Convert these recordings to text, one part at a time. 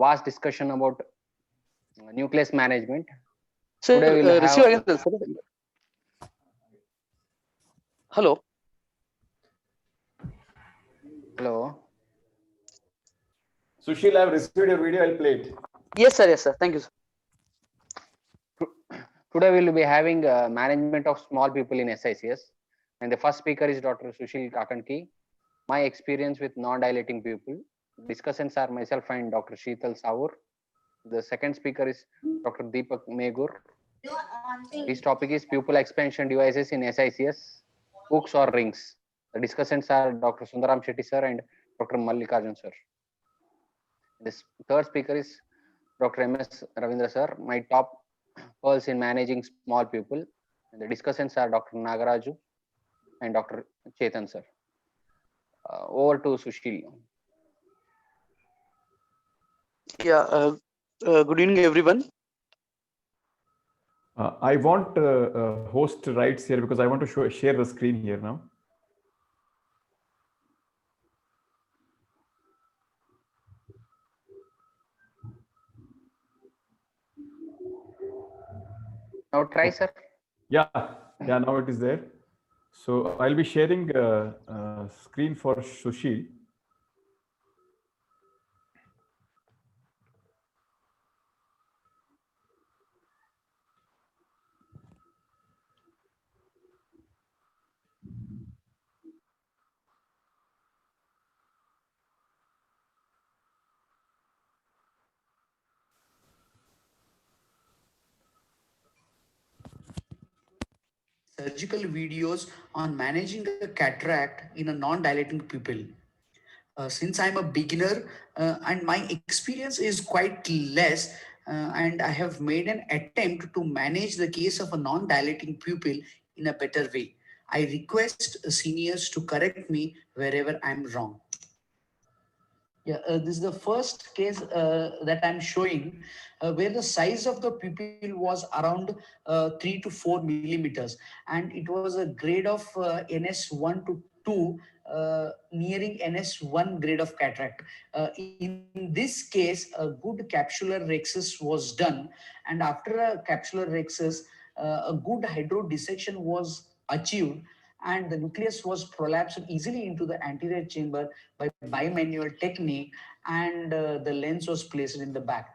vast discussion about nucleus management. Sir, Today we'll receive have. again, sir. Hello. Hello. Sushil, I have received your video. I'll play it. Yes, sir. Yes, sir. Thank you, sir. Today we'll be having management of small people in SICS, and the first speaker is Dr. Sushil Kakanki. My experience with non-dilating people. Discussants are myself and Dr. Sheetal Saur. The second speaker is Dr. Deepak Megur. This topic is pupil expansion devices in SICS, hooks or rings. The discussants are Dr. Sundaram Shetty sir and Dr. Mallikarjun sir. This third speaker is Dr. MS Ravindra sir. My top pearls in managing small people. And the discussants are Dr. Nagaraju and Dr. Chetan sir. Over to Sushil. Yeah. Good evening, everyone. I want host rights here because I want to share the screen here now. Now try, sir. Yeah, now it is there. So I'll be sharing screen for Sushil. Surgical videos on managing a cataract in a non-dilating pupil. Since I'm a beginner and my experience is quite less, and I have made an attempt to manage the case of a non-dilating pupil in a better way. I request seniors to correct me wherever I'm wrong. Yeah, this is the first case that I'm showing where the size of the pupil was around 3 to 4 millimeters, and it was a grade of NS1 to 2, nearing NS1 grade of cataract. In this case, a good capsular rhexis was done, and after a capsular rhexis, a good hydrodissection was achieved, and the nucleus was prolapsed easily into the anterior chamber by bimanual technique, and the lens was placed in the back.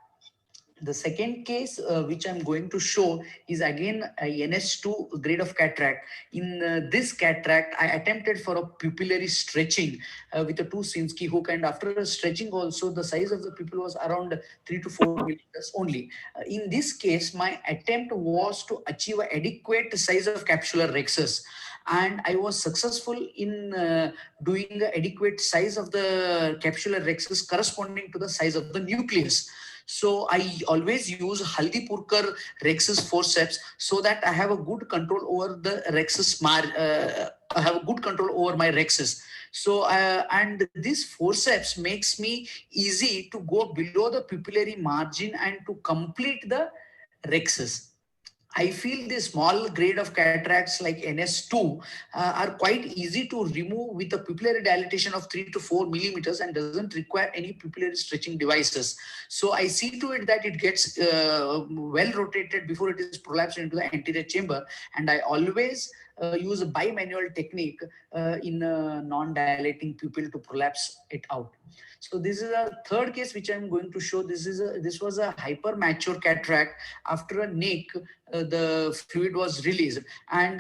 The second case which I'm going to show is again a NS2 grade of cataract. In this cataract, I attempted for a pupillary stretching with a 2 Sinskey hook, and after a stretching also, the size of the pupil was around 3 to 4 millimeters only. In this case, my attempt was to achieve an adequate size of capsular rhexis, and I was successful in doing the adequate size of the capsular rhexis corresponding to the size of the nucleus. So I always use Haldipurkar rhexis forceps so that I have a good control over the rhexis. I have a good control over my rhexis. So and this forceps makes me easy to go below the pupillary margin and to complete the rhexis. I feel the small grade of cataracts like NS2 are quite easy to remove with a pupillary dilatation of 3 to 4 millimeters and doesn't require any pupillary stretching devices. So I see to it that it gets well rotated before it is prolapsed into the anterior chamber. And I always use a bimanual technique in a non-dilating pupil to prolapse it out. So this is a third case which I'm going to show. This was a hypermature cataract. After a NIC, the fluid was released, and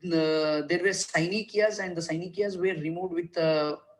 there were synechias, and the synechias were removed with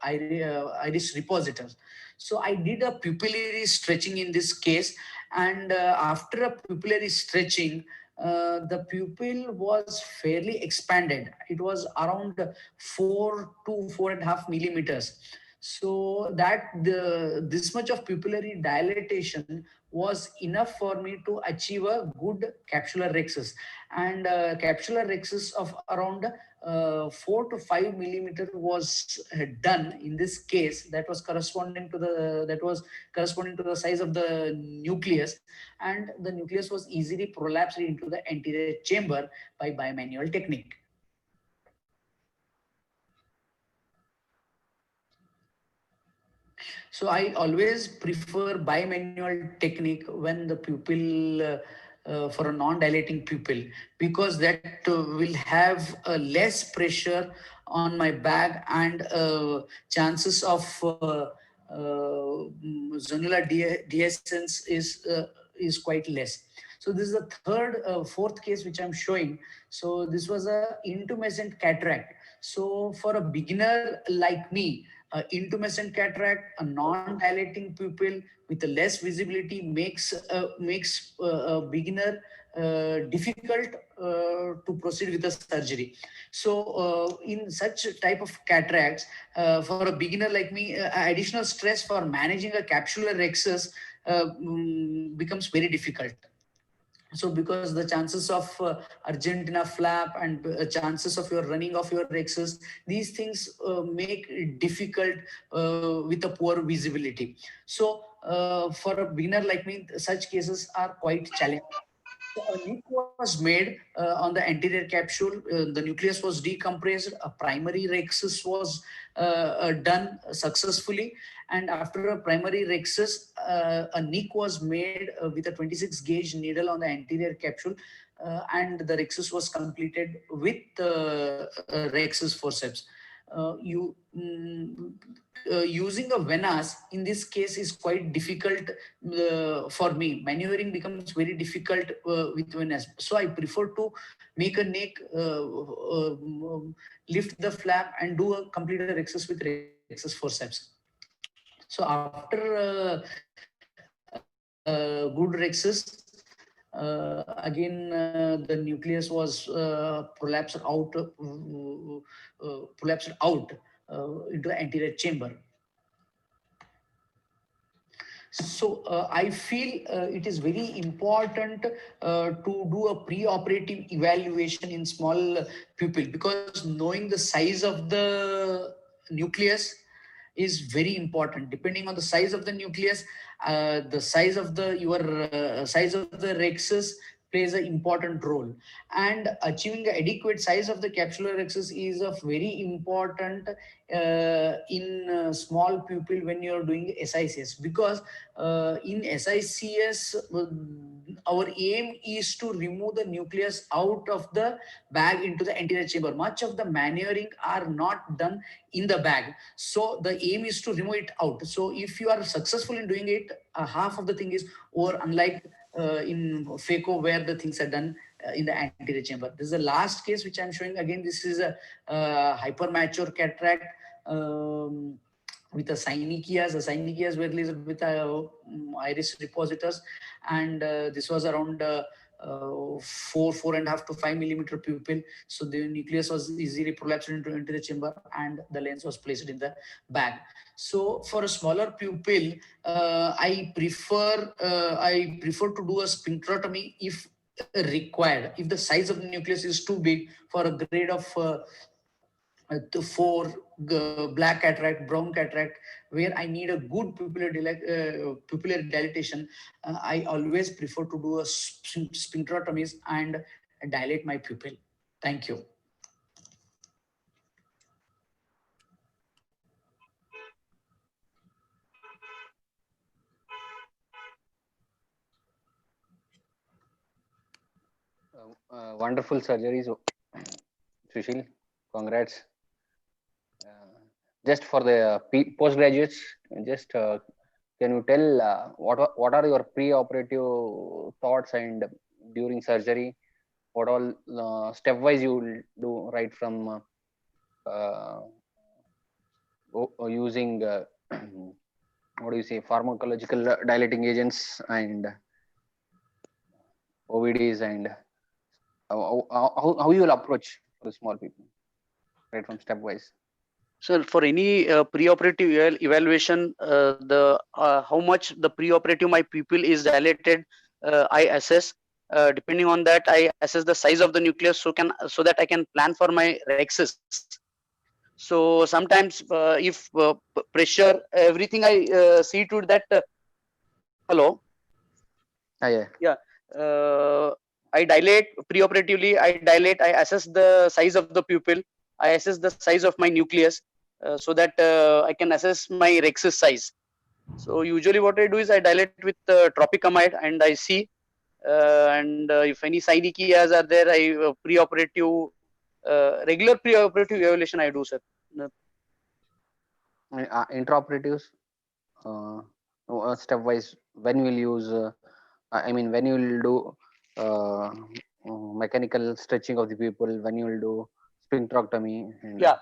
iris repositors. So I did a pupillary stretching in this case, and after a pupillary stretching, the pupil was fairly expanded. It was around 4 to 4.5 millimeters. So that this much of pupillary dilatation was enough for me to achieve a good capsular rhexis, and capsular rhexis of around 4 to 5 millimeter was done in this case. That was corresponding to the size of the nucleus, and the nucleus was easily prolapsed into the anterior chamber by bimanual technique. So I always prefer bimanual technique when the pupil for a non-dilating pupil, because that will have less pressure on my bag, and chances of zonular dehiscence is quite less. So this is the fourth case which I'm showing. So this was a intumescent cataract. So for a beginner like me, intumescent cataract, a non-dilating pupil with a less visibility makes a beginner difficult to proceed with the surgery. So in such type of cataracts, for a beginner like me, additional stress for managing a capsular rhexis becomes very difficult. So because the chances of Argentina flap and chances of your running of your rhexis, these things make it difficult with a poor visibility. So for a beginner like me, such cases are quite challenging. So a nick was made on the anterior capsule. The nucleus was decompressed. A primary rhexis was done successfully. And after a primary rhexis, a nick was made with a 26 gauge needle on the anterior capsule. And the rhexis was completed with rhexis forceps. Using a venas in this case is quite difficult for me. Maneuvering becomes very difficult with venas. So I prefer to make a neck, lift the flap, and do a complete rhexis with rhexis forceps. So after good rhexis, again the nucleus was prolapsed out into the anterior chamber. So I feel it is very important to do a pre-operative evaluation in small pupil, because knowing the size of the nucleus is very important. Depending on the size of the nucleus, the size of the size of the rhexis plays an important role, and achieving an adequate size of the capsular rhexis is of very important in small pupil when you're doing SICS, because in SICS our aim is to remove the nucleus out of the bag into the anterior chamber. Much of the maneuvering are not done in the bag, so the aim is to remove it out. So if you are successful in doing it, half of the thing is over, unlike in phaco where the things are done in the anterior chamber. This is the last case which I'm showing. Again, this is a hypermature cataract with a synechias. The synechias were released with iris repositors, and this was around 4.5 to 5 millimeter pupil. So the nucleus was easily prolapsed into the chamber, and the lens was placed in the bag. So for a smaller pupil, I prefer to do a sphincterotomy if required. If the size of the nucleus is too big for a grade of 4 black cataract, brown cataract, where I need a good pupillary dilatation, I always prefer to do a sphincterotomies and dilate my pupil. Thank you. Wonderful surgeries, Sushil. Congrats. Just for the postgraduates, just can you tell what are your pre-operative thoughts, and during surgery, what all stepwise you will do, right from using what do you say, pharmacological dilating agents and OVDs, and how you will approach for the small people, right from stepwise. So for any pre-operative evaluation, the how much the pre-operative my pupil is dilated, I assess. Depending on that, I assess the size of the nucleus, so that I can plan for my rhexis. So sometimes if pressure, everything I see to that. Hello. Yeah. I dilate pre-operatively. I assess the size of the pupil. I assess the size of my nucleus, so that I can assess my rhexis size. So usually what I do is I dilate with tropicamide and I see, if any synechias are there, I preoperative, regular preoperative evaluation I do, sir. Intraoperatives, stepwise, when we'll use, I mean, when you will do mechanical stretching of the people, when you will do sphincterotomy. And Yeah,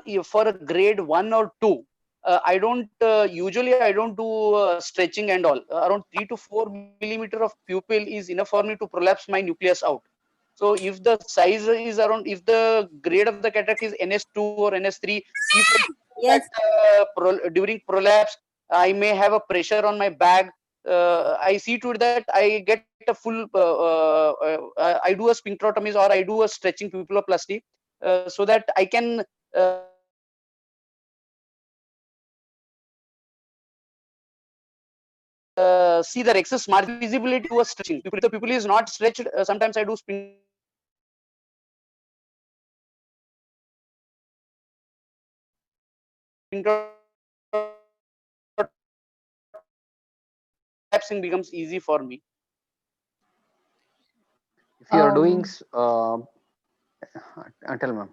if for a grade 1 or 2, I don't usually I don't do stretching and all. Around 3 to 4 millimeter of pupil is enough for me to prolapse my nucleus out. So if the size is around, if the grade of the cataract is NS2 or NS3, if I do Yes. that during prolapse, I may have a pressure on my bag. I see to it that I get a full, I do a sphincterotomies or I do a stretching pupilloplasty, so that I can see the rexus margin visibility to a stretching. If the pupil is not stretched, sometimes I do collapsing becomes easy for me. if you are doing, tell ma'am.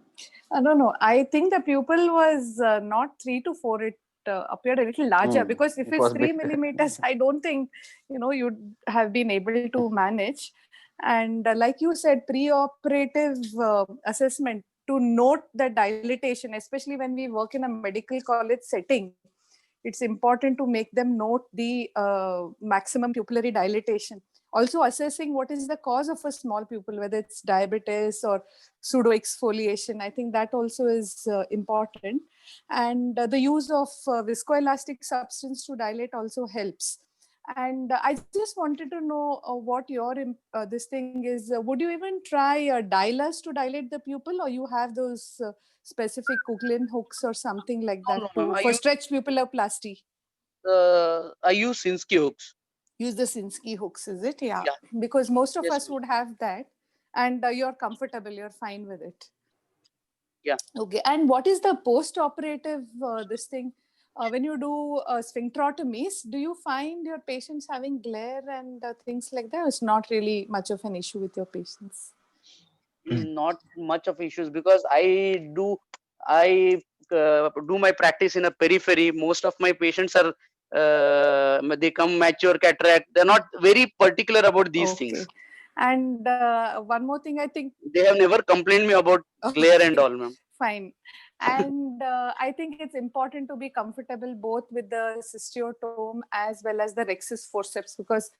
No, no. I think the pupil was not 3 to 4. It appeared a little larger because if It it's was 3 big. millimeters, I don't think you'd have been able to manage. And like you said, pre-operative assessment to note the dilatation, especially when we work in a medical college setting, it's important to make them note the maximum pupillary dilatation. Also assessing what is the cause of a small pupil, whether it's diabetes or pseudo exfoliation. I think that also is important. And the use of viscoelastic substance to dilate also helps. And I just wanted to know what your this thing is. Would you even try dialers to dilate the pupil, or you have those specific Coughlin hooks or something like that No, ma'am. for stretch pupilloplasty? I use Sinskey hooks. Use the Sinskey hooks, is it? Yeah, Yeah. because most of Yes, us would have that, and you're comfortable, you're fine with it. Yeah. Okay, and what is the post-operative this thing? When you do sphincterotomies, do you find your patients having glare and things like that? It's not really much of an issue with your patients. Not much of issues because I do my practice in a periphery. Most of my patients are they come mature cataract. They're not very particular about these things. And one more thing, I think They have never complained me about glare and all, ma'am. Fine. And I think it's important to be comfortable both with the cystiotom as well as the rexis forceps, because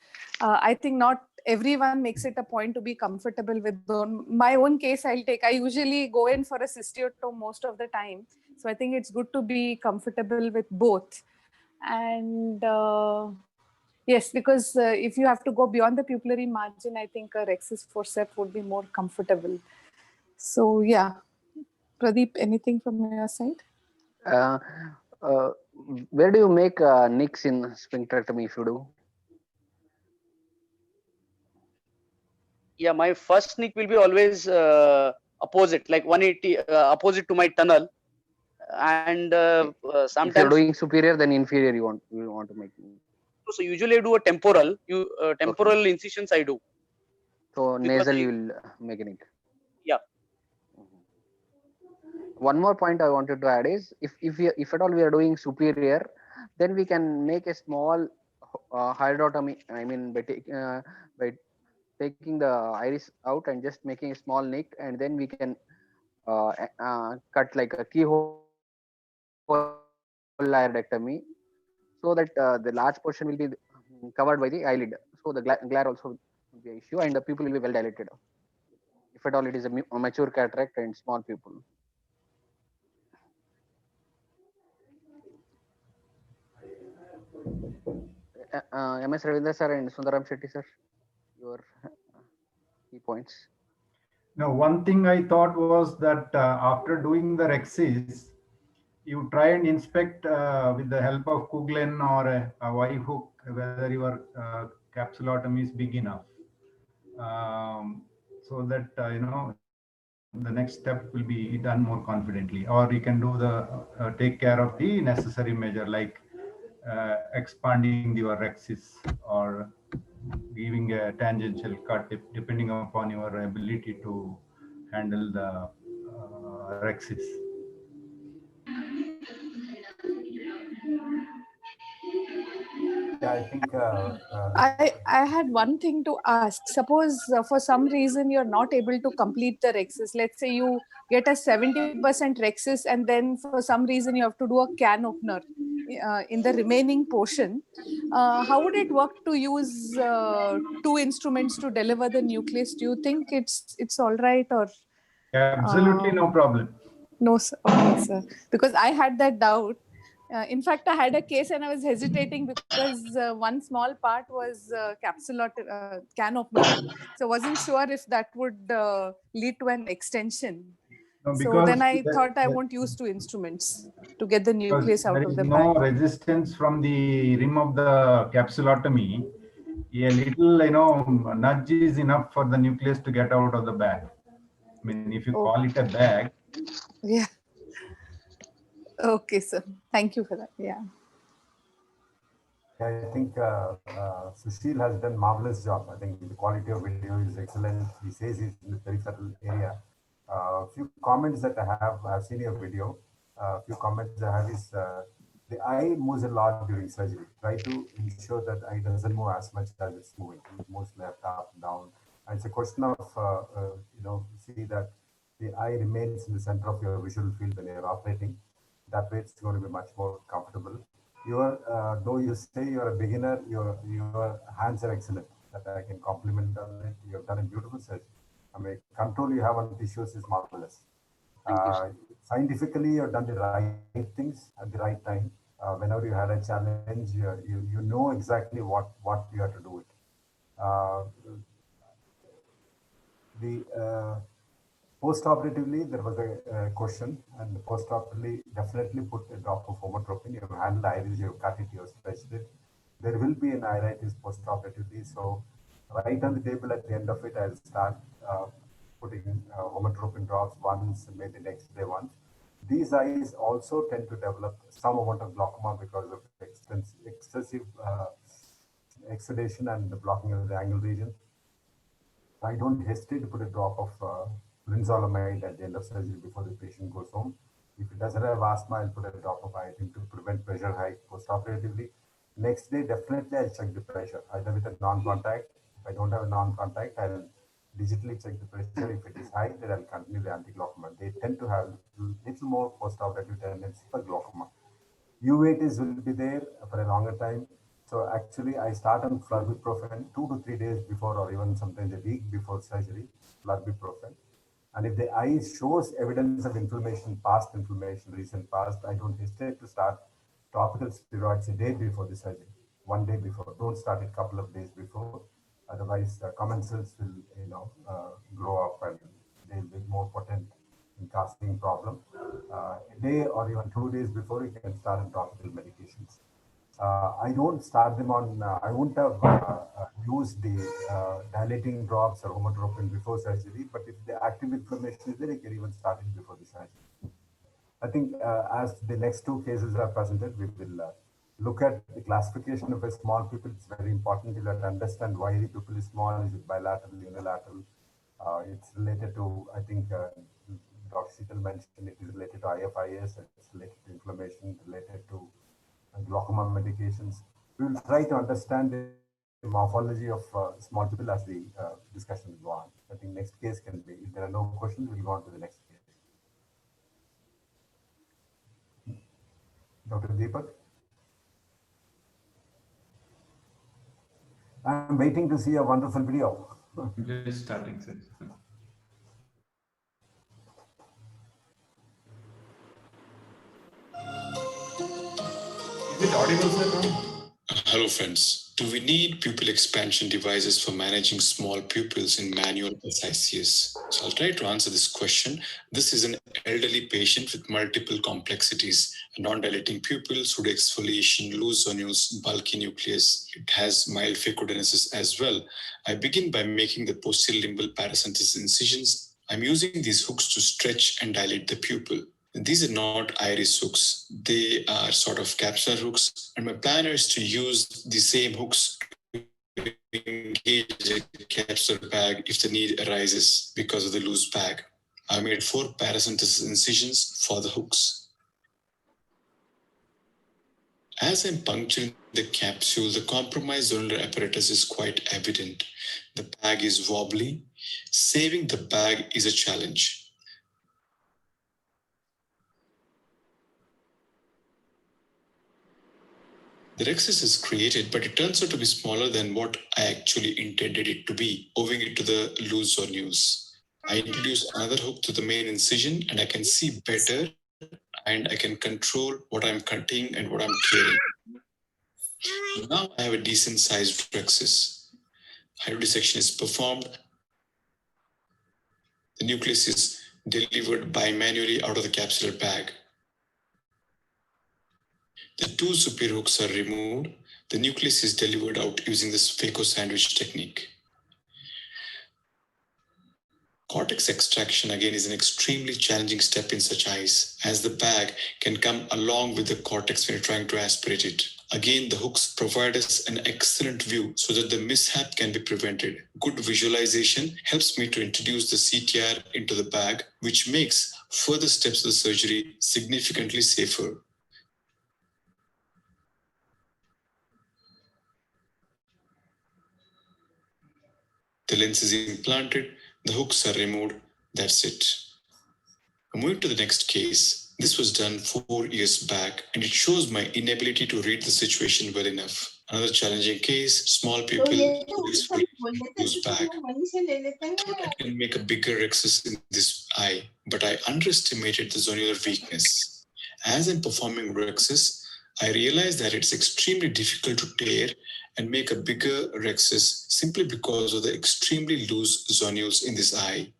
I think not everyone makes it a point to be comfortable with them. My own case I'll take. I usually go in for a cystiotom most of the time. So I think it's good to be comfortable with both. And yes, because if you have to go beyond the pupillary margin, I think a rexis forceps would be more comfortable. So yeah. Pradeep, anything from your side? Where do you make nicks in sphincterotomy if you do? Yeah, my first nick will be always opposite, like 180 opposite to my tunnel. And sometimes if you're doing superior, then inferior you want to make. So usually I do a temporal. Temporal incisions I do. So nasal you will make a nick. Yeah. One more point I wanted to add is if at all we are doing superior, then we can make a small hydrotomy. I mean by taking the iris out and just making a small nick, and then we can cut like a keyhole iridectomy, so that the large portion will be covered by the eyelid. So the glare also will be an issue, and the pupil will be well dilated. If at all it is a mature cataract and small pupil. MS Ravindra sir and Sundaram Shetty sir, your key points. Now, one thing I thought was that after doing the rexis, you try and inspect with the help of Coughlin or a Y hook whether your capsulotomy is big enough, so that the next step will be done more confidently, or you can do the take care of the necessary measure like expanding your rhexis or giving a tangential cut depending upon your ability to handle the rhexis. Yeah, I think I had one thing to ask. Suppose for some reason you're not able to complete the Rexis. Let's say you get a 70% Rexis and then for some reason you have to do a can opener in the remaining portion. How would it work to use two instruments to deliver the nucleus? Do you think it's all right or? Absolutely no problem. No, sir. Okay, sir. Because I had that doubt. In fact, I had a case and I was hesitating because one small part was can opener. So I wasn't sure if that would lead to an extension. No, So then I because thought I won't use two instruments to get the nucleus out there of is the no bag. resistance from the rim of the capsulotomy. A little, nudge is enough for the nucleus to get out of the bag. I mean, if you call it a bag. Yeah. Okay, sir. Thank you for that. Yeah. I think Sushil has done marvelous job. I think the quality of video is excellent. He says he's in the peripheral area. Few comments that I have, I've seen your video. Few comments I have is the eye moves a lot during surgery. Try to ensure that eye doesn't move as much as it's moving. It moves left, up, down. And it's a question of, see that the eye remains in the center of your visual field when you're operating. That way it's going to be much more comfortable. Though you say you're a beginner, your hands are excellent. That I can compliment on it. You have done a beautiful surgery. I mean, control you have on tissues is marvelous. Scientifically, you've done the right things at the right time. Whenever you had a challenge, you know exactly what you have to do it. Post-operatively, there was a question, and post-operatively, definitely put a drop of homotropin. You have handled iris, you have cut it, you have stretched it. There will be an iritis post-operatively. So, right on the table at the end of it, I'll start putting homotropin drops once, maybe next day once. These eyes also tend to develop some amount of glaucoma because of excessive exudation and the blocking of the angle region. I don't hesitate to put a drop of brinzolamide at the end of surgery before the patient goes home. If it doesn't have asthma, I'll put a drop of iodine to prevent pressure hike post-operatively. Next day, definitely I'll check the pressure, either with a non-contact. If I don't have a non-contact, I'll digitally check the pressure. If it is high, then I'll continue the anti-glaucoma. They tend to have little more post-operative tendency for glaucoma. uveitis will be there for a longer time. So actually, I start on flurbiprofen 2 to 3 days before, or even sometimes a week before surgery, flurbiprofen. And if the eye shows evidence of inflammation, past inflammation, recent past, I don't hesitate to start topical steroids a day before the surgery, 1 day before. Don't start it a couple of days before. Otherwise, commensals will, grow up and they'll be more potent in causing problem. A day or even 2 days before, you can start on topical medications. I don't start them on, I won't have used the dilating drops or homotropin before surgery, but if the active inflammation is there, you can even start it before the surgery. I think as the next two cases are presented, we will look at the classification of a small pupil. It's very important to understand why the pupil is small. Is it bilateral, unilateral? It's related to, I think, Dr. Sheetal mentioned it is related to IFIS, it's related to inflammation, related to glaucoma medications. We will try to understand the morphology of small pupil as the discussion will go on. I think next case can be, if there are no questions, we'll go on to the next case. Dr. Deepak? I'm waiting to see a wonderful video. Just starting, sir. Is it audible, sir? Hello, friends. Do we need pupil expansion devices for managing small pupils in manual SICS? So I'll try to answer this question. This is an elderly patient with multiple complexities, a non-dilating pupil, pseudoexfoliation, loose zonules, bulky nucleus. It has mild phacogenesis as well. I begin by making the posterior limbal paracentesis incisions. I'm using these hooks to stretch and dilate the pupil. These are not iris hooks. They are sort of capsular hooks. And my plan is to use the same hooks to engage the capsular bag if the need arises because of the loose bag. I made 4 paracentesis incisions for the hooks. As I'm puncturing the capsule, the compromised zonular apparatus is quite evident. The bag is wobbly. Saving the bag is a challenge. The rhexis is created, but it turns out to be smaller than what I actually intended it to be, owing it to the loose zonules. I introduce another hook to the main incision and I can see better and I can control what I'm cutting and what I'm tearing. Now I have a decent sized rhexis. Hydrodissection is performed. The nucleus is delivered bimanually out of the capsular bag. The 2 superior hooks are removed. The nucleus is delivered out using this phaco sandwich technique. Cortex extraction again is an extremely challenging step in such eyes, as the bag can come along with the cortex when you're trying to aspirate it. Again, the hooks provide us an excellent view so that the mishap can be prevented. Good visualization helps me to introduce the CTR into the bag, which makes further steps of the surgery significantly safer. The lens is implanted, the hooks are removed, that's it. Moving to the next case. This was done 4 years back and it shows my inability to read the situation well enough. Another challenging case, small pupil, loose bag. I thought I can make a bigger rhexis in this eye, but I underestimated the zonular weakness. As I'm performing rhexis, I realized that it's extremely difficult to tear and make a bigger rhexis simply because of the extremely loose zonules in this eye.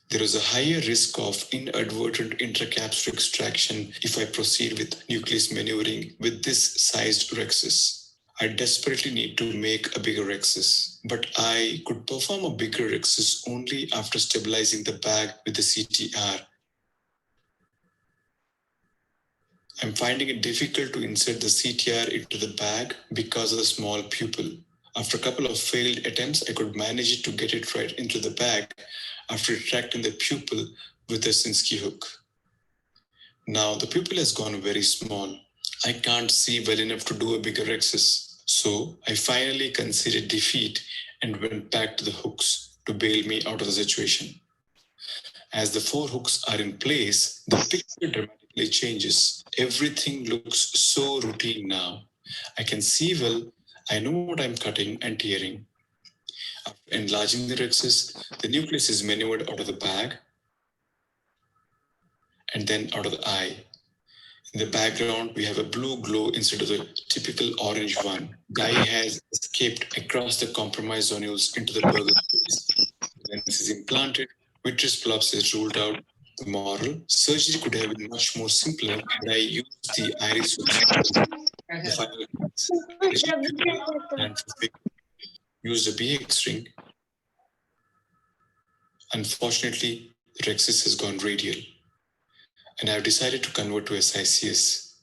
There is a higher risk of inadvertent intracapsular extraction if I proceed with nucleus maneuvering with this sized rhexis. I desperately need to make a bigger rhexis, but I could perform a bigger rhexis only after stabilizing the bag with the CTR. I'm finding it difficult to insert the CTR into the bag because of the small pupil. After a couple of failed attempts, I could manage it to get it right into the bag after retracting the pupil with a Sinskey hook. Now the pupil has gone very small. I can't see well enough to do a bigger rhexis. So I finally conceded defeat and went back to the hooks to bail me out of the situation. As the 4 hooks are in place, the picture dramatically changes. Everything looks so routine now. I can see well, I know what I'm cutting and tearing. After enlarging the rhexis, the nucleus is maneuvered out of the bag and then out of the eye. In the background, we have a blue glow instead of the typical orange one. The eye has escaped across the compromised zonules into the burger space. The lens is implanted, vitreous polyps is ruled out. The moral, surgery could have been much more simpler, but I used the iris the final case. Used a BX ring. Unfortunately, the rhexis has gone radial, and I've decided to convert to SICS.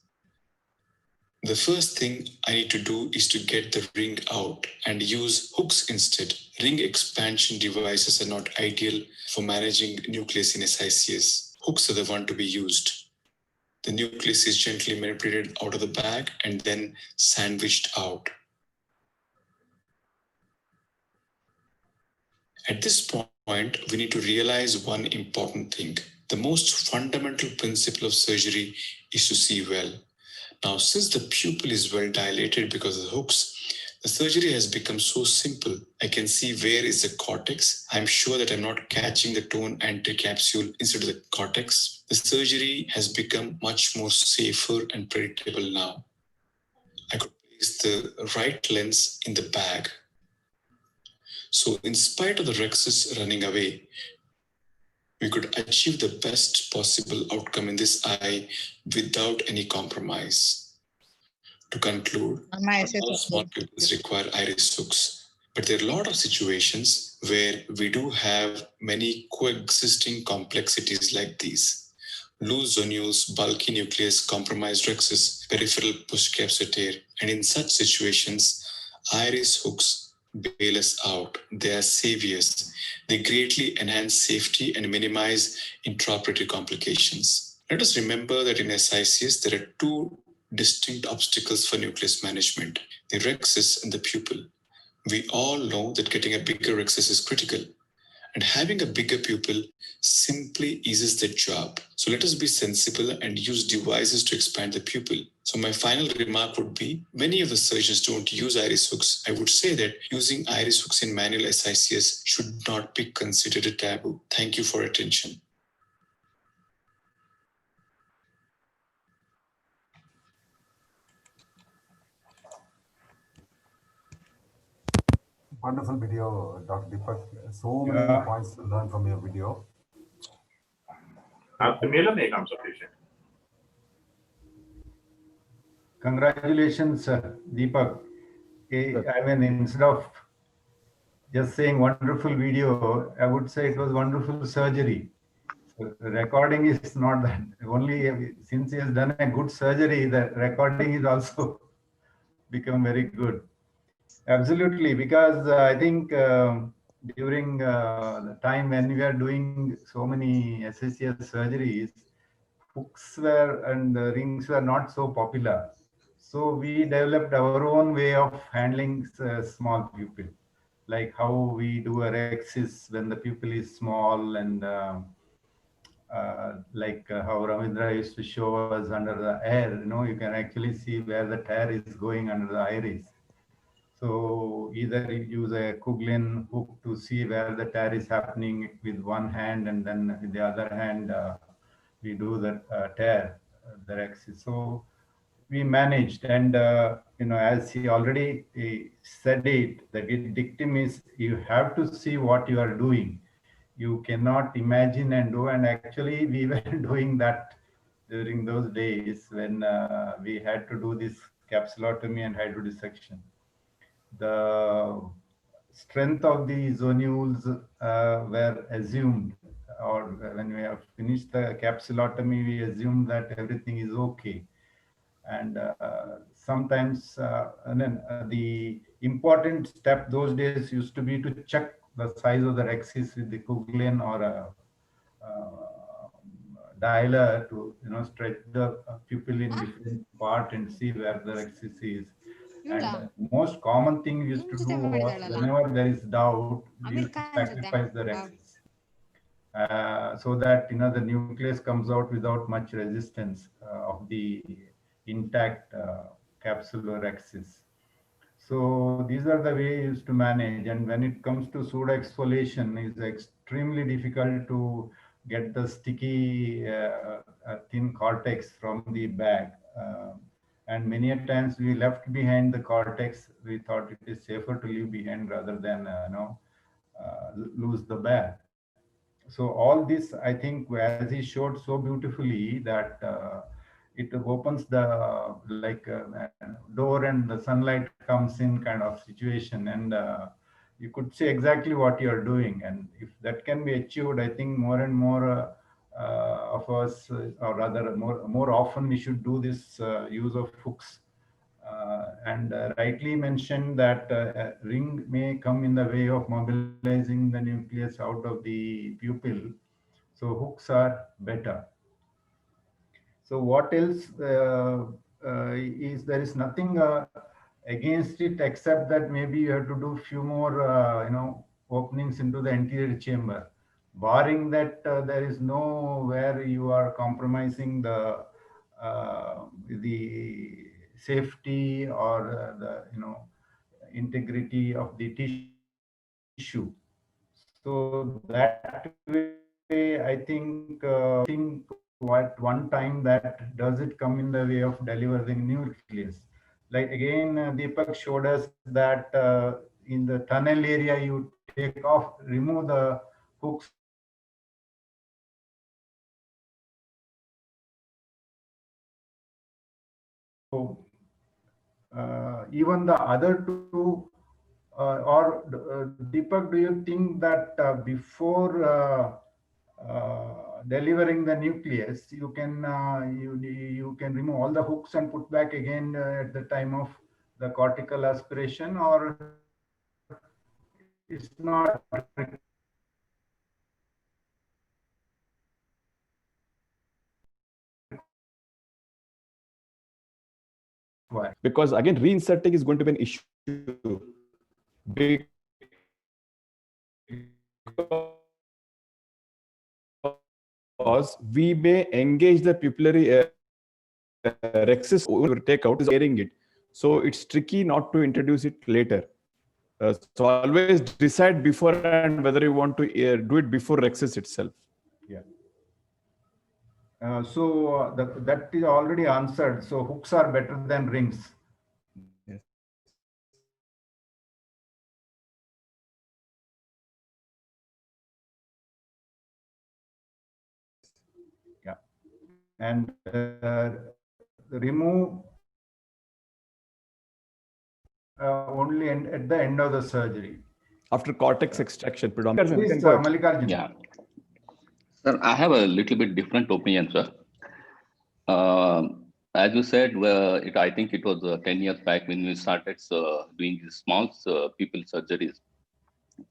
The first thing I need to do is to get the ring out and use hooks instead. Ring expansion devices are not ideal for managing nucleus in SICS. Hooks are the one to be used. The nucleus is gently manipulated out of the bag and then sandwiched out. At this point, we need to realize one important thing. The most fundamental principle of surgery is to see well. Now, since the pupil is well dilated because of the hooks, the surgery has become so simple. I can see where is the cortex. I'm sure that I'm not catching the tone anticapsule instead of the cortex. The surgery has become much more safer and predictable now. I could place the right lens in the bag. So in spite of the rhexis running away, we could achieve the best possible outcome in this eye without any compromise. To conclude, all small pupils require iris hooks, But there are a lot of situations where we do have many coexisting complexities like these. Loose zonules, bulky nucleus, compromised rhexis, peripheral push capsular, and in such situations, iris hooks bail us out. They are saviors. They greatly enhance safety and minimize intraoperative complications. Let us remember that in SICS, there are two distinct obstacles for nucleus management, the rhexis and the pupil. We all know that getting a bigger rhexis is critical, and having a bigger pupil simply eases the job. So let us be sensible and use devices to expand the pupil. So my final remark would be, many of the surgeons don't use iris hooks. I would say that using iris hooks in manual SICS should not be considered a taboo. Thank you for attention. Wonderful video, Dr. Deepak. So many points to learn from your video. Congratulations, Deepak. I mean, instead of just saying wonderful video, I would say it was wonderful surgery. So the recording is not that. Only since he has done a good surgery, the recording is also become very good. Absolutely, because I think during the time when we were doing so many SSCS surgeries, hooks were and rings were not so popular. So we developed our own way of handling small pupil, like how we do a rhexis when the pupil is small, and how Ravindra used to show us under the air. You can actually see where the tear is going under the iris. So either you use a Kuglin hook to see where the tear is happening with one hand, and then with the other hand, we do the tear, the rhexis. So we managed, and as he already said it, the dictum is you have to see what you are doing. You cannot imagine and do, and actually we were doing that during those days when we had to do this capsulotomy and hydrodissection. The strength of the zonules were assumed, or when we have finished the capsulotomy, we assume that everything is okay. And sometimes, the important step those days used to be to check the size of the rhexis with the Kuglin or a dialer to stretch the pupil in different part and see where the rhexis is. And the most common thing we used to do was, whenever there is doubt, we used to sacrifice the rhexis, so that the nucleus comes out without much resistance of the intact capsular rhexis. So these are the ways used to manage. And when it comes to pseudo exfoliation, it's extremely difficult to get the sticky thin cortex from the bag. And many a times we left behind the cortex. We thought it is safer to leave behind rather than lose the bag. So all this, I think, as he showed so beautifully, that it opens the door and the sunlight comes in kind of situation, and you could see exactly what you are doing. And if that can be achieved, I think more and more of us, or rather more often, we should do this use of hooks. And rightly mentioned that a ring may come in the way of mobilizing the nucleus out of the pupil. So hooks are better. So what else is, there is nothing against it, except that maybe you have to do few more openings into the anterior chamber. Barring that, there is no where you are compromising the safety or the integrity of the tissue. So that way, I think at one time that does it come in the way of delivering nucleus. Like again, Deepak showed us that in the tunnel area, you take off, remove the hooks. So even the other two Deepak, do you think that before delivering the nucleus, you can you can remove all the hooks and put back again at the time of the cortical aspiration, or it's not required? Because again, reinserting is going to be an issue because we may engage the pupillary rhexis over takeout is airing it. So it's tricky not to introduce it later. So always decide before and whether you want to do it before rhexis itself. Yeah. That is already answered. So hooks are better than rings. Yes. Yeah. And remove only at the end of the surgery. After cortex extraction, predominantly. Please, Mallikarjun. Yeah. Sir, I have a little bit different opinion, sir. As you said, I think it was 10 years back when we started doing these small people surgeries.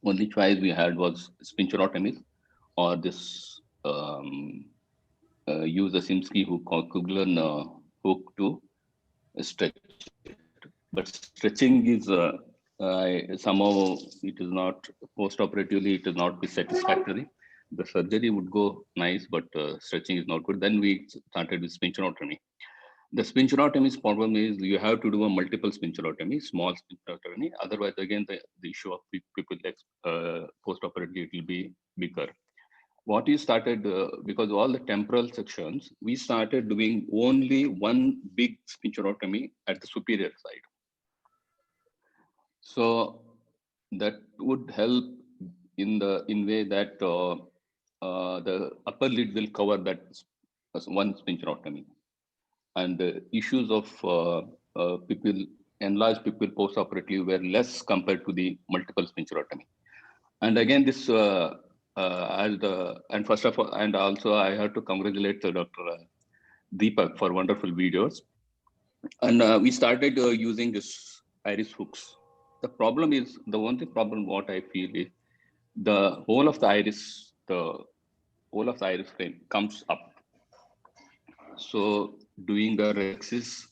Only choice we had was sphincterotomy or this use the Simsky hook or Kugler hook to stretch. But stretching is somehow it is not post-operatively, it is not be satisfactory. The surgery would go nice, but stretching is not good. Then we started with sphincterotomy. The sphincterotomy's problem is you have to do a multiple sphincterotomy, small sphincterotomy. Otherwise, again, the issue of people post-operatively, it will be bigger. What we started, because all the temporal sections, we started doing only one big sphincterotomy at the superior side. So that would help in way that the upper lid will cover that one sphincterotomy. And the issues of enlarged people post-operatively were less compared to the multiple sphincterotomy. And again, this and first of all, and also I have to congratulate Dr. Deepak for wonderful videos. And we started using this iris hooks. The problem is, the only problem what I feel is the whole of the iris frame comes up. So doing the rhexis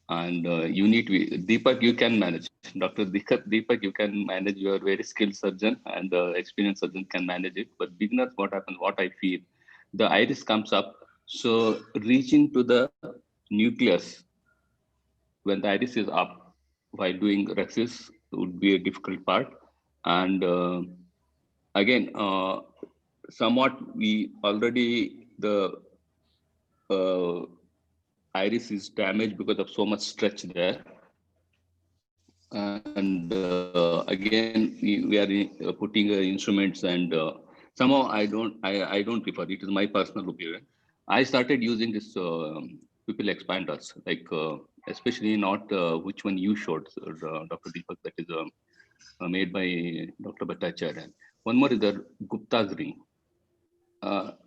and you need to, Deepak, you can manage. Dr. Deepak, you can manage. You are a very skilled surgeon and the experienced surgeon can manage it. But beginners, what happens, what I feel, the iris comes up. So reaching to the nucleus when the iris is up while doing rhexis would be a difficult part. And again, somewhat we already, the iris is damaged because of so much stretch there. And again, we are putting instruments and somehow I don't prefer, it is my personal opinion. I started using this pupil expanders, like especially not which one you showed, Dr. Deepak, that is made by Dr. Bhattacharya. One more is the Gupta's ring.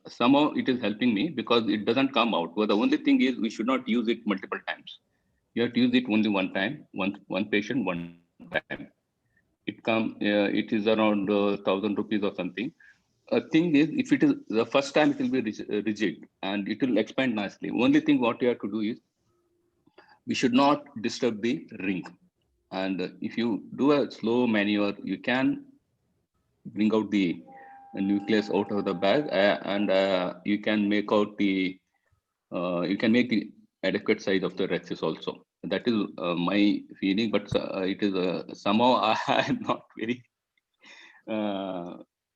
Somehow it is helping me because it doesn't come out. But the only thing is we should not use it multiple times. You have to use it only one time, one patient, one time. It is around 1,000 rupees or something. Thing is, if it is the first time, it will be rigid and it will expand nicely. Only thing what you have to do is we should not disturb the ring. And if you do a slow maneuver, you can bring out the nucleus out of the bag and you can make out the adequate size of the rhexis also. That is my feeling, but it is somehow I am not very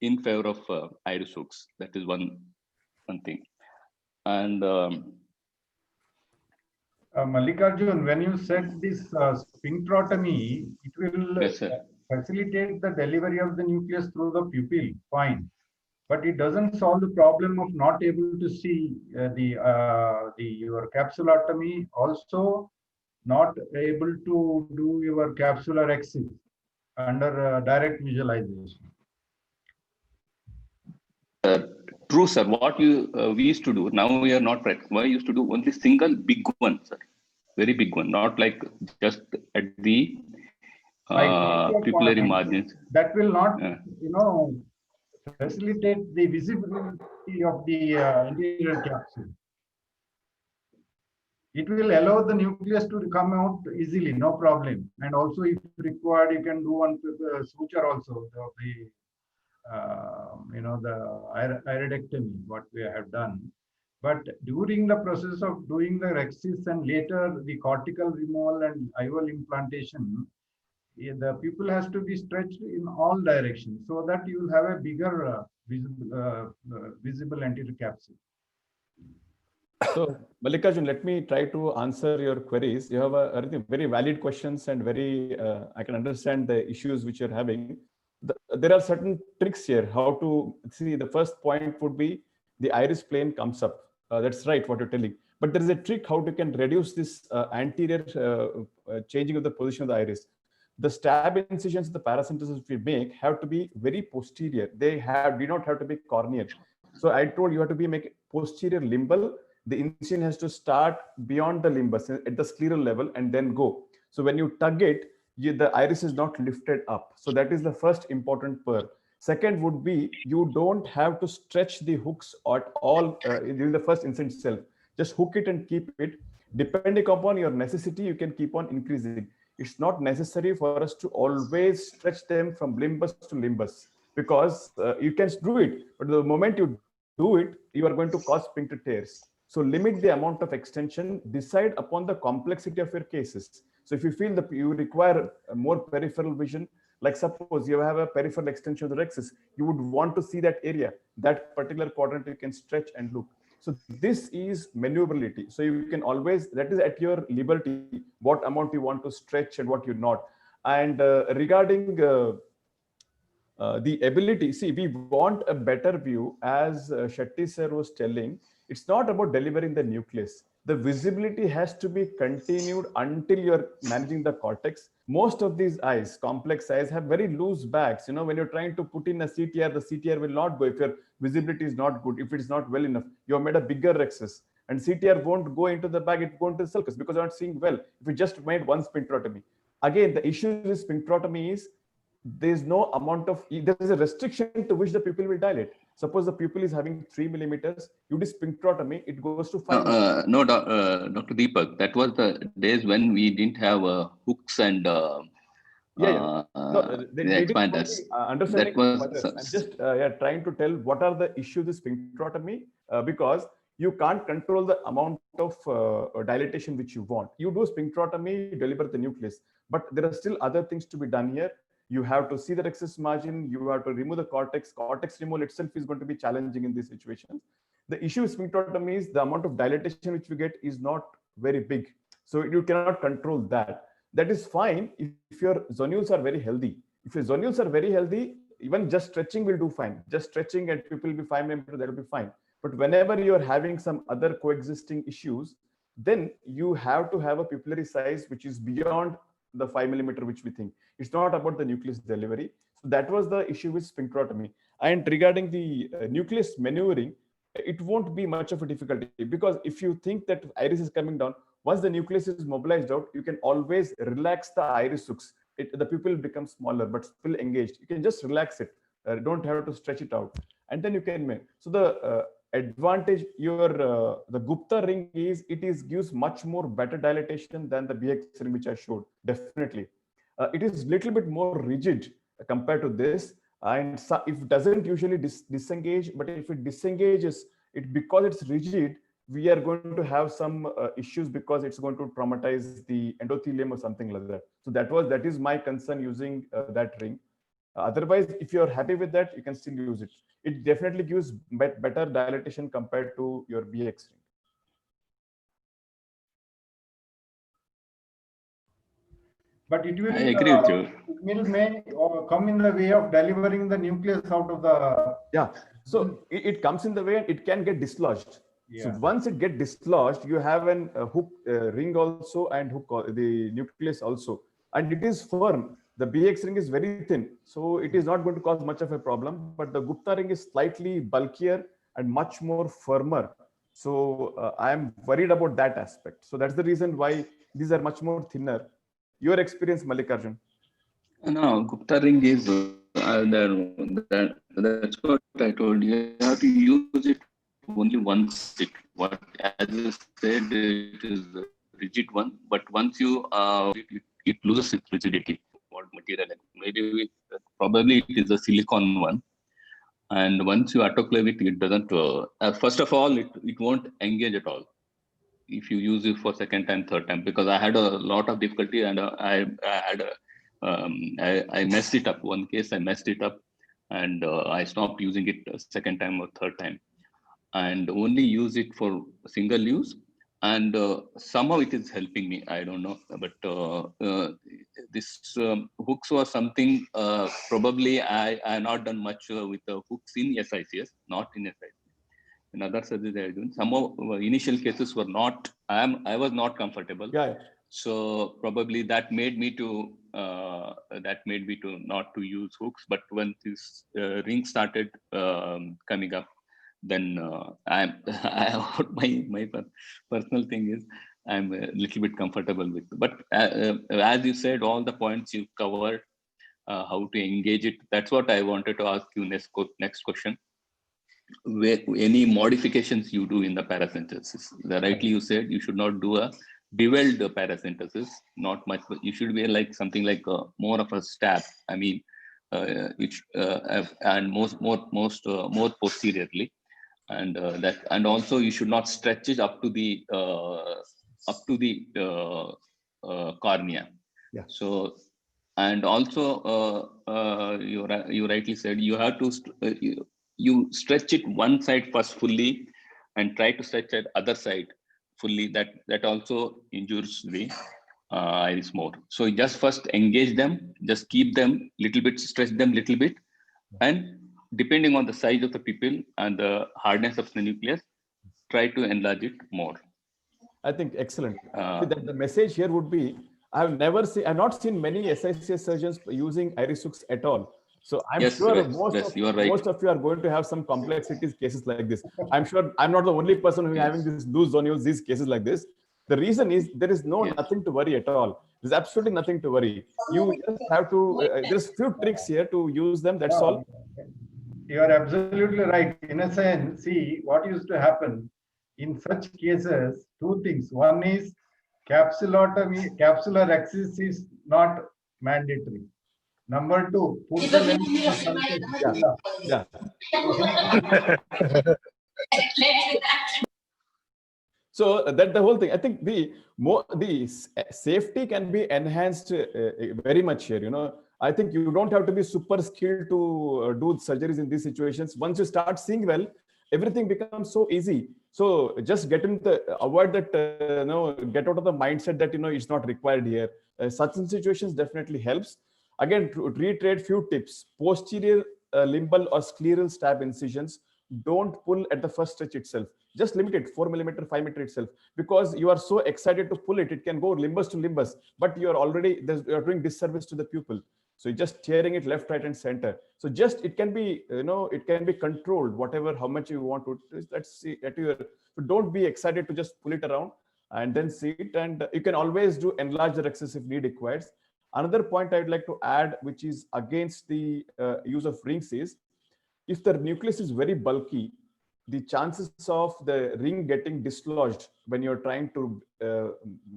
in favor of iris hooks. That is one thing. And Mallikarjun, when you said this sphincterotomy, it will yes, facilitate the delivery of the nucleus through the pupil, fine. But it doesn't solve the problem of not able to see your capsulotomy, also not able to do your capsular exit. under direct visualization. True, sir. What we used to do, now we are not practicing. We used to do only single big one, sir. Very big one, not like just at the pupillary margins. That will not, facilitate the visibility of the interior capsule. It will allow the nucleus to come out easily, no problem. And also, if required, you can do one suture also of the the iridectomy, what we have done. But during the process of doing the rhexis and later the cortical removal and IOL implantation, the pupil has to be stretched in all directions so that you will have a bigger visible anterior capsule. So, Mallikarjun, let me try to answer your queries. You have a very valid questions and very, I can understand the issues which you're having. There are certain tricks here, how to see. The first point would be the iris plane comes up. That's right, what you're telling. But there is a trick how you can reduce this anterior changing of the position of the iris. The stab incisions, the paracentesis we make have to be very posterior. They do not have to be corneal. So I told you have to be make posterior limbal. The incision has to start beyond the limbus at the scleral level and then go. So when you tug it, the iris is not lifted up. So that is the first important part. Second would be you don't have to stretch the hooks at all during the first incision itself. Just hook it and keep it. Depending upon your necessity, you can keep on increasing. It's not necessary for us to always stretch them from limbus to limbus, because you can do it, but the moment you do it, you are going to cause sphincter tears. So limit the amount of extension, decide upon the complexity of your cases. So if you feel that you require more peripheral vision, like suppose you have a peripheral extension of the rhexis, you would want to see that area, that particular quadrant you can stretch and look. So this is maneuverability. So you can always, that is at your liberty, what amount you want to stretch and what you not. And regarding the ability, see, we want a better view, as Shetty sir was telling. It's not about delivering the nucleus. The visibility has to be continued until you're managing the cortex. Most of these eyes, complex eyes, have very loose bags. When you're trying to put in a CTR, the CTR will not go if your visibility is not good, if it's not well enough. You have made a bigger rhexis, and CTR won't go into the bag, it won't into the sulcus because you're not seeing well. If you just made one sphincterotomy. Again, the issue with sphincterotomy is there's no amount of, there is a restriction to which the pupil will dilate. Suppose the pupil is having 3 millimeters, you do sphincterotomy, it goes to 5. No, Dr. Deepak, that was the days when we didn't have hooks and No, they expanders. Understanding. That was, I'm just trying to tell what are the issues with sphincterotomy, because you can't control the amount of dilatation which you want. You do sphincterotomy, you deliver the nucleus, but there are still other things to be done here. You have to see the rhexis margin, you have to remove the cortex. Cortex removal itself is going to be challenging in these situations. The issue with sphincterotomy is the amount of dilatation which we get is not very big. So you cannot control that. That is fine if your zonules are very healthy. If your zonules are very healthy, even just stretching will do fine. Just stretching and people will be 5 millimeters, that will be fine. But whenever you are having some other coexisting issues, then you have to have a pupillary size which is beyond the 5 millimeter which we think. It's not about the nucleus delivery. So that was the issue with sphincterotomy. And regarding the nucleus maneuvering, it won't be much of a difficulty, because if you think that iris is coming down, once the nucleus is mobilized out, you can always relax the iris hooks. The pupil becomes smaller but still engaged. You can just relax it. Don't have to stretch it out, and then you can make. So the advantage the Gupta ring is gives much more better dilatation than the BX ring which I showed. Definitely, it is little bit more rigid compared to this, and so if it doesn't usually disengage, but if it disengages, because it's rigid, we are going to have some issues because it's going to traumatize the endothelium or something like that. So that is my concern using that ring. Otherwise, if you're happy with that, you can still use it. It definitely gives better dilatation compared to your BX ring. But it will, I agree with you. It may come in the way of delivering the nucleus out of the... Yeah, so it comes in the way and it can get dislodged. Yeah. So once it gets dislodged, you have an hook ring also and hook the nucleus also, and it is firm. The BX ring is very thin, so it is not going to cause much of a problem. But the Gupta ring is slightly bulkier and much more firmer. So I am worried about that aspect. So that's the reason why these are much more thinner. Your experience, Mallikarjun? No, Gupta ring is that's what I told you. You have to use it only once. What as you said, it is a rigid one, but once you it loses its rigidity. What material? Maybe probably it is a silicon one. And once you autoclave it, it doesn't. First of all, it won't engage at all if you use it for second time, third time. Because I had a lot of difficulty, and I had I messed it up. One case I messed it up, and I stopped using it a second time or third time, and only use it for single use. And somehow it is helping me. I don't know, but this hooks was something probably I not done much with the hooks in SICS, not in SICS. In other surgeries I doing. Some of initial cases were not. I was not comfortable. Yeah. So probably that made me to not to use hooks. But when this ring started coming up, then my personal thing is I'm a little bit comfortable with. But as you said, all the points you covered, how to engage it. That's what I wanted to ask you next question. Where any modifications you do in the paracentesis? Rightly you said you should not do a beveled paracentesis, not much, but you should be like something like more of a stab. I mean, and more posteriorly, and that, and also you should not stretch it up to the cornea. Yeah. So, and also you rightly said you have to you stretch it one side first fully and try to stretch it other side fully. That also injures the iris more. So just first engage them, just keep them little bit, stretch them little bit, and depending on the size of the pupil and the hardness of the nucleus, try to enlarge it more. I think excellent. The message here would be, I've not seen many SICS surgeons using iris hooks at all. So I'm sure most of you are going to have some complexities cases like this. I'm sure I'm not the only person who is having this loose zonules, these cases like this. The reason is there is nothing to worry at all. There's absolutely nothing to worry. You just have to, there's few tricks here to use them, that's all. You are absolutely right. In a sense, see what used to happen in such cases, two things. One is capsulotomy, capsular access is not mandatory. Number two, put the lens. So that the whole thing, I think the safety can be enhanced very much here. You know, I think you don't have to be super skilled to do surgeries in these situations. Once you start seeing well, everything becomes so easy. So just avoid that, get out of the mindset that, it's not required here. Such situations definitely helps. Again, to reiterate few tips: posterior limbal or scleral stab incisions, don't pull at the first stretch itself. Just limit it 4 mm, 5 mm itself, because you are so excited to pull it. It can go limbus to limbus, but you are doing disservice to the pupil. So you're just tearing it left, right, and center. So just it can be, it can be controlled, whatever, how much you want to. Let's see at your. So don't be excited to just pull it around and then see it. And you can always do enlarge the rexus if need requires. Another point I'd like to add, which is against the use of rings, is if the nucleus is very bulky, the chances of the ring getting dislodged when you're trying to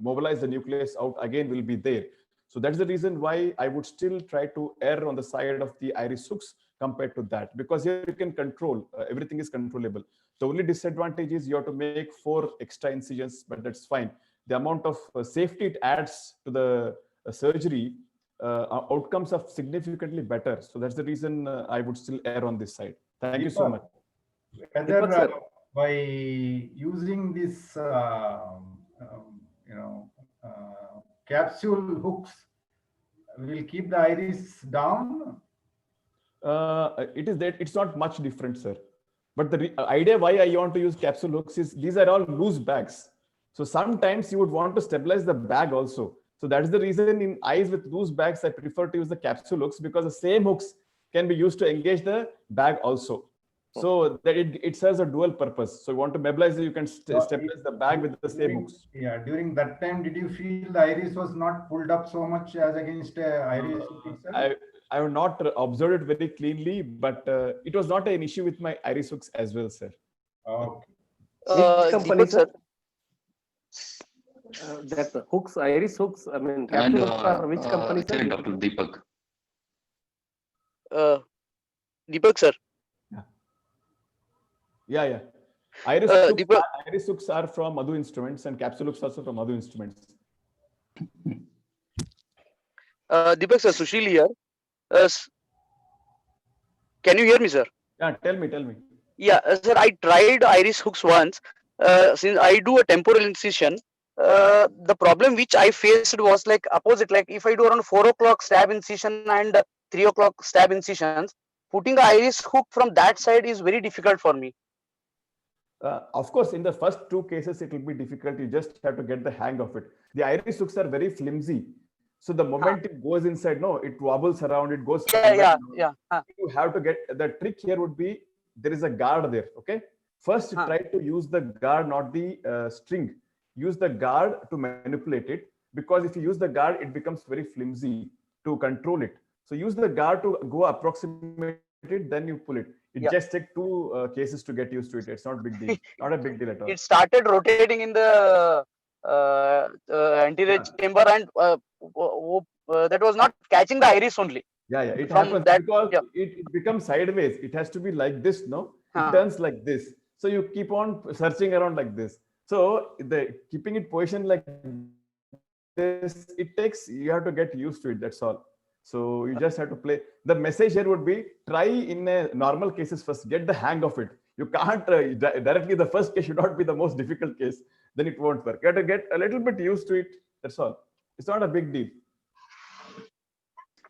mobilize the nucleus out again will be there. So that's the reason why I would still try to err on the side of the iris hooks compared to that, because here you can control, everything is controllable. The only disadvantage is you have to make 4 extra incisions, but that's fine. The amount of safety it adds to the surgery, outcomes are significantly better. So that's the reason I would still err on this side. Thank you so much. Whether by using this, capsule hooks will keep the iris down? It's not much different, sir. But the idea why I want to use capsule hooks is these are all loose bags. So sometimes you would want to stabilize the bag also. So that's the reason in eyes with loose bags, I prefer to use the capsule hooks, because the same hooks can be used to engage the bag also. So that it serves a dual purpose. So you want to mobilize it, you can stabilize the bag with the same hooks. Yeah, during that time, did you feel the iris was not pulled up so much as against iris hook itself? I have not observed it very cleanly, but it was not an issue with my iris hooks as well, sir. Okay. Which company, Deepak, sir? That hooks, iris hooks, I mean, And capsule hooks are which company, sir? Dr. Deepak. Deepak, sir. Yeah. Iris hooks are from Madhu Instruments, and capsule hooks also from Madhu Instruments. Deepak, sir, Sushil here. Can you hear me, sir? Yeah, tell me. Yeah, sir, I tried iris hooks once. Since I do a temporal incision, the problem which I faced was like opposite. Like if I do around 4 o'clock stab incision and 3 o'clock stab incisions, putting the iris hook from that side is very difficult for me. Of course, in the first two cases, it will be difficult. You just have to get the hang of it. The iris hooks are very flimsy. So the moment it goes inside, no, it wobbles around, it goes. Yeah. You have to get, the trick here would be, there is a guard there, okay? First, try to use the guard, not the string. Use the guard to manipulate it, because if you use the guard, it becomes very flimsy to control it. So use the guard to go approximate it, then you pull it. It just takes 2 cases to get used to it. It's not a big deal. Not a big deal at all. It started rotating in the anterior chamber, and that was not catching the iris only. Yeah. It happens because it becomes sideways. It has to be like this, no? It turns like this. So you keep on searching around like this. So keeping it positioned like this, you have to get used to it. That's all. So you just have to play. The message here would be, try in a normal cases first, get the hang of it. You can't directly, the first case should not be the most difficult case, then it won't work. You have to get a little bit used to it. That's all. It's not a big deal.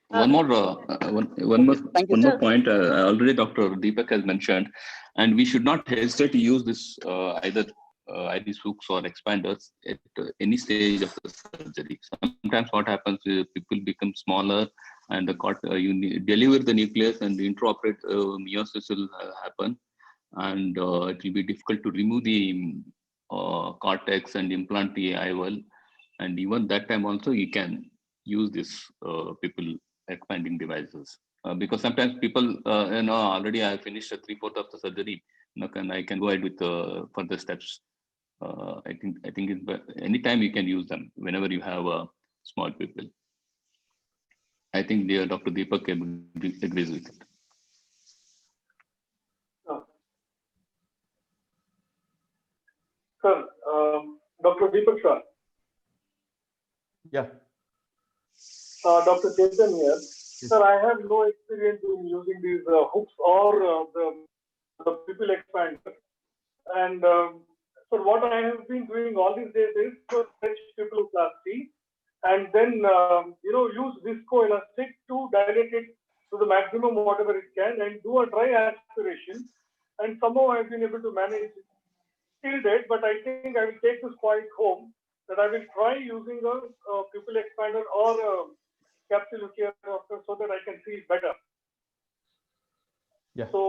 One more point. Already Dr. Deepak has mentioned, and we should not hesitate to use this either iris hooks or expanders at any stage of the surgery. Sometimes what happens is people become smaller, and you deliver the nucleus, and the intraoperate meiosis will happen, and it will be difficult to remove the cortex and implant the IOL. And even that time also, you can use this people expanding devices, because sometimes people already I finished 3/4 of the surgery, I can go ahead with further steps. I think anytime you can use them whenever you have a small pupil. I think Dr. Deepak agrees with it. Sir, Dr. Deepak sir. Yeah. Dr. Chetan here. Yes. Sir, I have no experience in using these hooks or the pupil expander. And so what I have been doing all these days is to stretch pupilloplasty and then use viscoelastic to dilate it to the maximum whatever it can and do a dry aspiration. And somehow I've been able to manage till date, but I think I will take this point home, that I will try using a pupil expander or a capsule here so that I can see better. Yeah. So,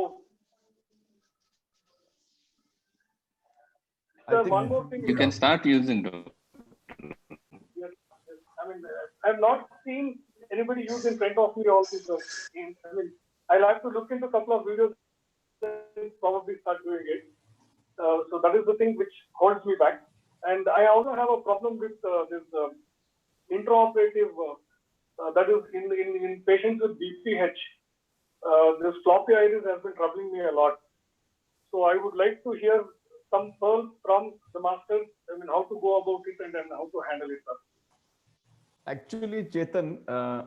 one more thing. You can start using the. Yes. I mean, I've not seen anybody use in front of me all these things. I mean, I'll have to look into a couple of videos and probably start doing it. So that is the thing which holds me back. And I also have a problem with this intraoperative, that is in patients with BPH. This floppy iris has been troubling me a lot. So I would like to hear some pearls from the masters, I mean, how to go about it and then how to handle it. Actually, Chetan,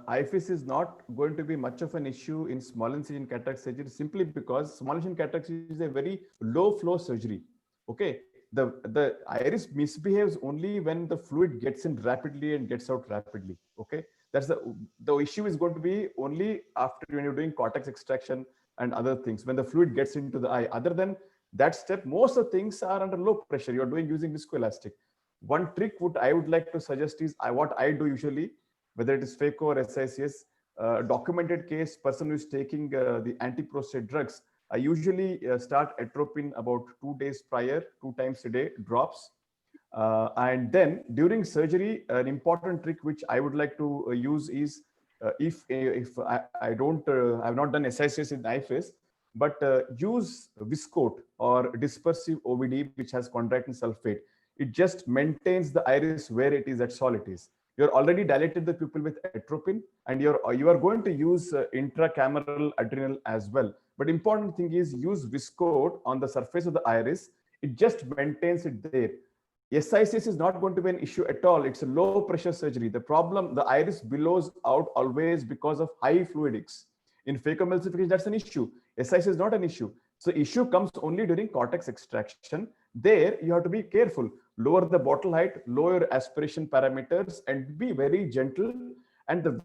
IFIS is not going to be much of an issue in small incision cataract surgery, simply because small incision cataract is a very low flow surgery. Okay, the iris misbehaves only when the fluid gets in rapidly and gets out rapidly. Okay, that's the issue is going to be only after when you're doing cortex extraction and other things, when the fluid gets into the eye. Other than that step, most of the things are under low pressure. You're doing using viscoelastic. One trick what I would like to suggest is what I do usually, whether it is FACO or SICS, documented case, person who is taking the anti-prostate drugs, I usually start atropine about 2 days prior, 2 times a day, drops. And then during surgery, an important trick which I would like to use is if I don't, I've not done SICS in IFS, but use Viscoat or dispersive OVD, which has chondroitin sulfate. It just maintains the iris where it is at sol it is. You're already dilated the pupil with atropine, and you are going to use intracameral adrenal as well. But important thing is use Viscoat on the surface of the iris. It just maintains it there. SICS is not going to be an issue at all. It's a low pressure surgery. The problem, the iris billows out always because of high fluidics. In phacoemulsification, that's an issue. SICS is not an issue. So issue comes only during cortex extraction. There you have to be careful. Lower the bottle height, lower aspiration parameters, and be very gentle. And the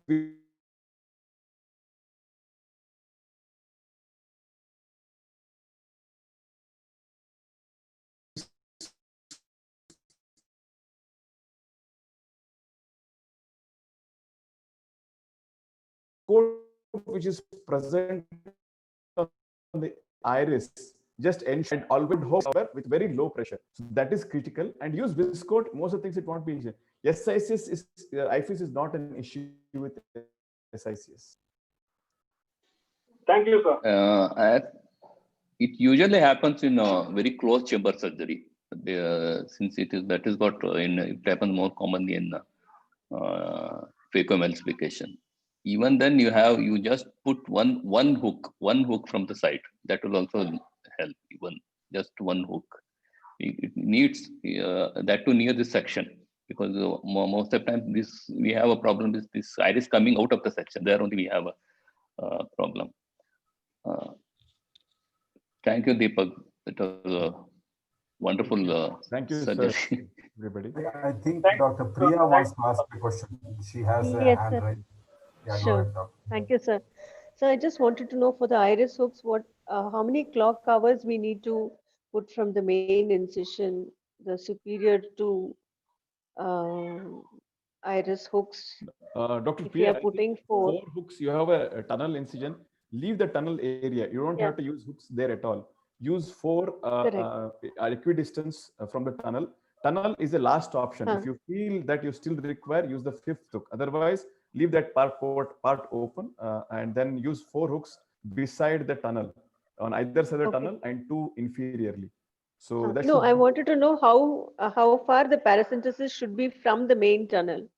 which is present on the iris just ensure always hover with very low pressure. So that is critical. And use Viscoat. Most of the things it won't be. SICS is IFIS is not an issue with SICS. Thank you, sir. It usually happens in a very close chamber surgery. Since that is what it happens more commonly in phacoemulsification. Even then, you just put one hook from the side. That will also help. Even just one hook. It needs that to near this section, because most of the time we have a problem with this iris coming out of the section. There only we have a problem. Thank you, Deepak. It was a wonderful thank you, surgery. sir, everybody. I think Dr. Priya wants to ask a question. She has a Yes, hand sir. raised. Yeah, go Sure. ahead, Doctor. Thank you, sir. So I just wanted to know for the iris hooks, how many clock covers we need to put from the main incision, the superior to iris hooks. Dr. If we are Priya, putting four. hooks, you have a tunnel incision. Leave the tunnel area. You don't have to use hooks there at all. Use 4 equidistance from the tunnel. Tunnel is the last option. If you feel that you still require, use the 5th hook. Otherwise, leave that part open and then use 4 hooks beside the tunnel on either side of the tunnel and 2 inferiorly. So that's no, I wanted to know how far the paracentesis should be from the main tunnel.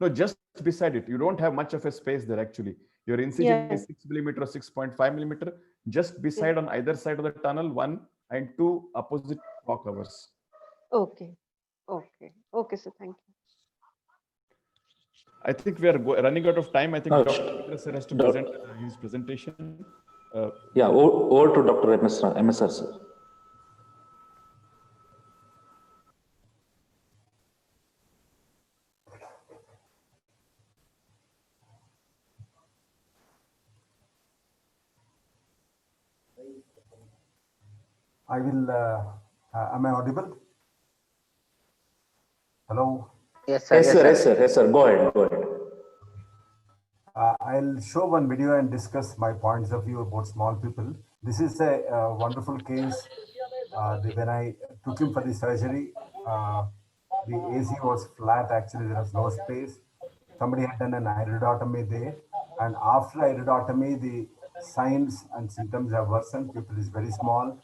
No, just beside it. You don't have much of a space there actually. Your incision is 6 millimeter or 6.5 millimeter. Just beside on either side of the tunnel, 1 and 2 opposite clock covers. Okay, sir. Thank you. I think we are running out of time. I think Dr. Sir has to present his presentation. Yeah, over to Dr. MSR, sir. I will, am I audible? Hello? Yes, sir. Yes, sir. Go ahead. I'll show one video and discuss my points of view about small people. This is a wonderful case. When I took him for the surgery, the AC was flat, actually there was no space. Somebody had done an iridotomy there. And after iridotomy, the signs and symptoms have worsened. Pupil is very small.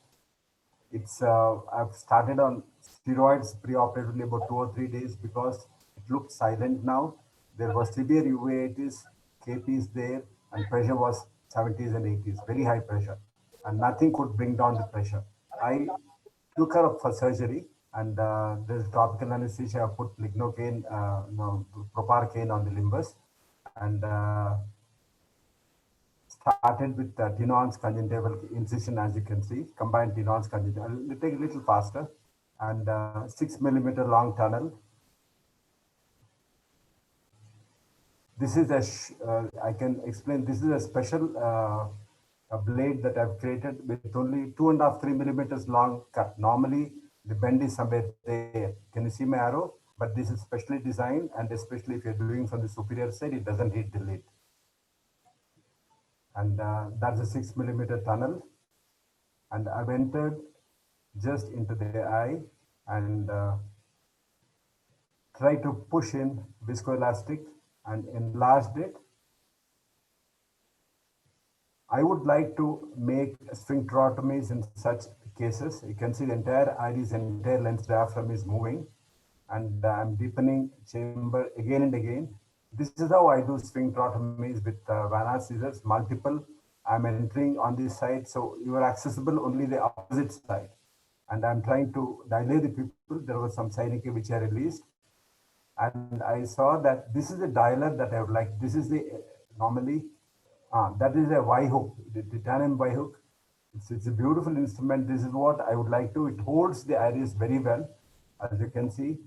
I've started on steroids preoperatively about 2 or 3 days because it looked silent now. There was severe uveitis, KPs there, and pressure was 70s and 80s, very high pressure, and nothing could bring down the pressure. I took her up for surgery, and there's topical anesthesia. I put lignocaine, proparacaine on the limbus, and started with Tenon's conjunctival incision, as you can see, combined Tenon's conjunctival. I'll take a little faster, and 6 millimeter long tunnel. This is I can explain, this is a special a blade that I've created with only 2.5-3 millimeters long cut. Normally, The bend is somewhere there. Can you see my arrow? But this is specially designed, and especially if you're doing from the superior side, it doesn't hit the lid. And that's a 6 millimeter tunnel. And I've entered just into the eye and try to push in viscoelastic and enlarged it. I would like to make sphincterotomies in such cases. You can see the entire iris, entire lens diaphragm is moving, and I'm deepening chamber again and again. This is how I do sphincterotomies with Van Art scissors, multiple. I'm entering on this side, so you are accessible only the opposite side. And I'm trying to dilate the pupil. There was some Syneke which I released. And I saw that this is a dialer that I would like. This is the normally, that is a Y hook, the titanium Y hook. It's a beautiful instrument. This is what I would like to. It holds the iris very well. As you can see,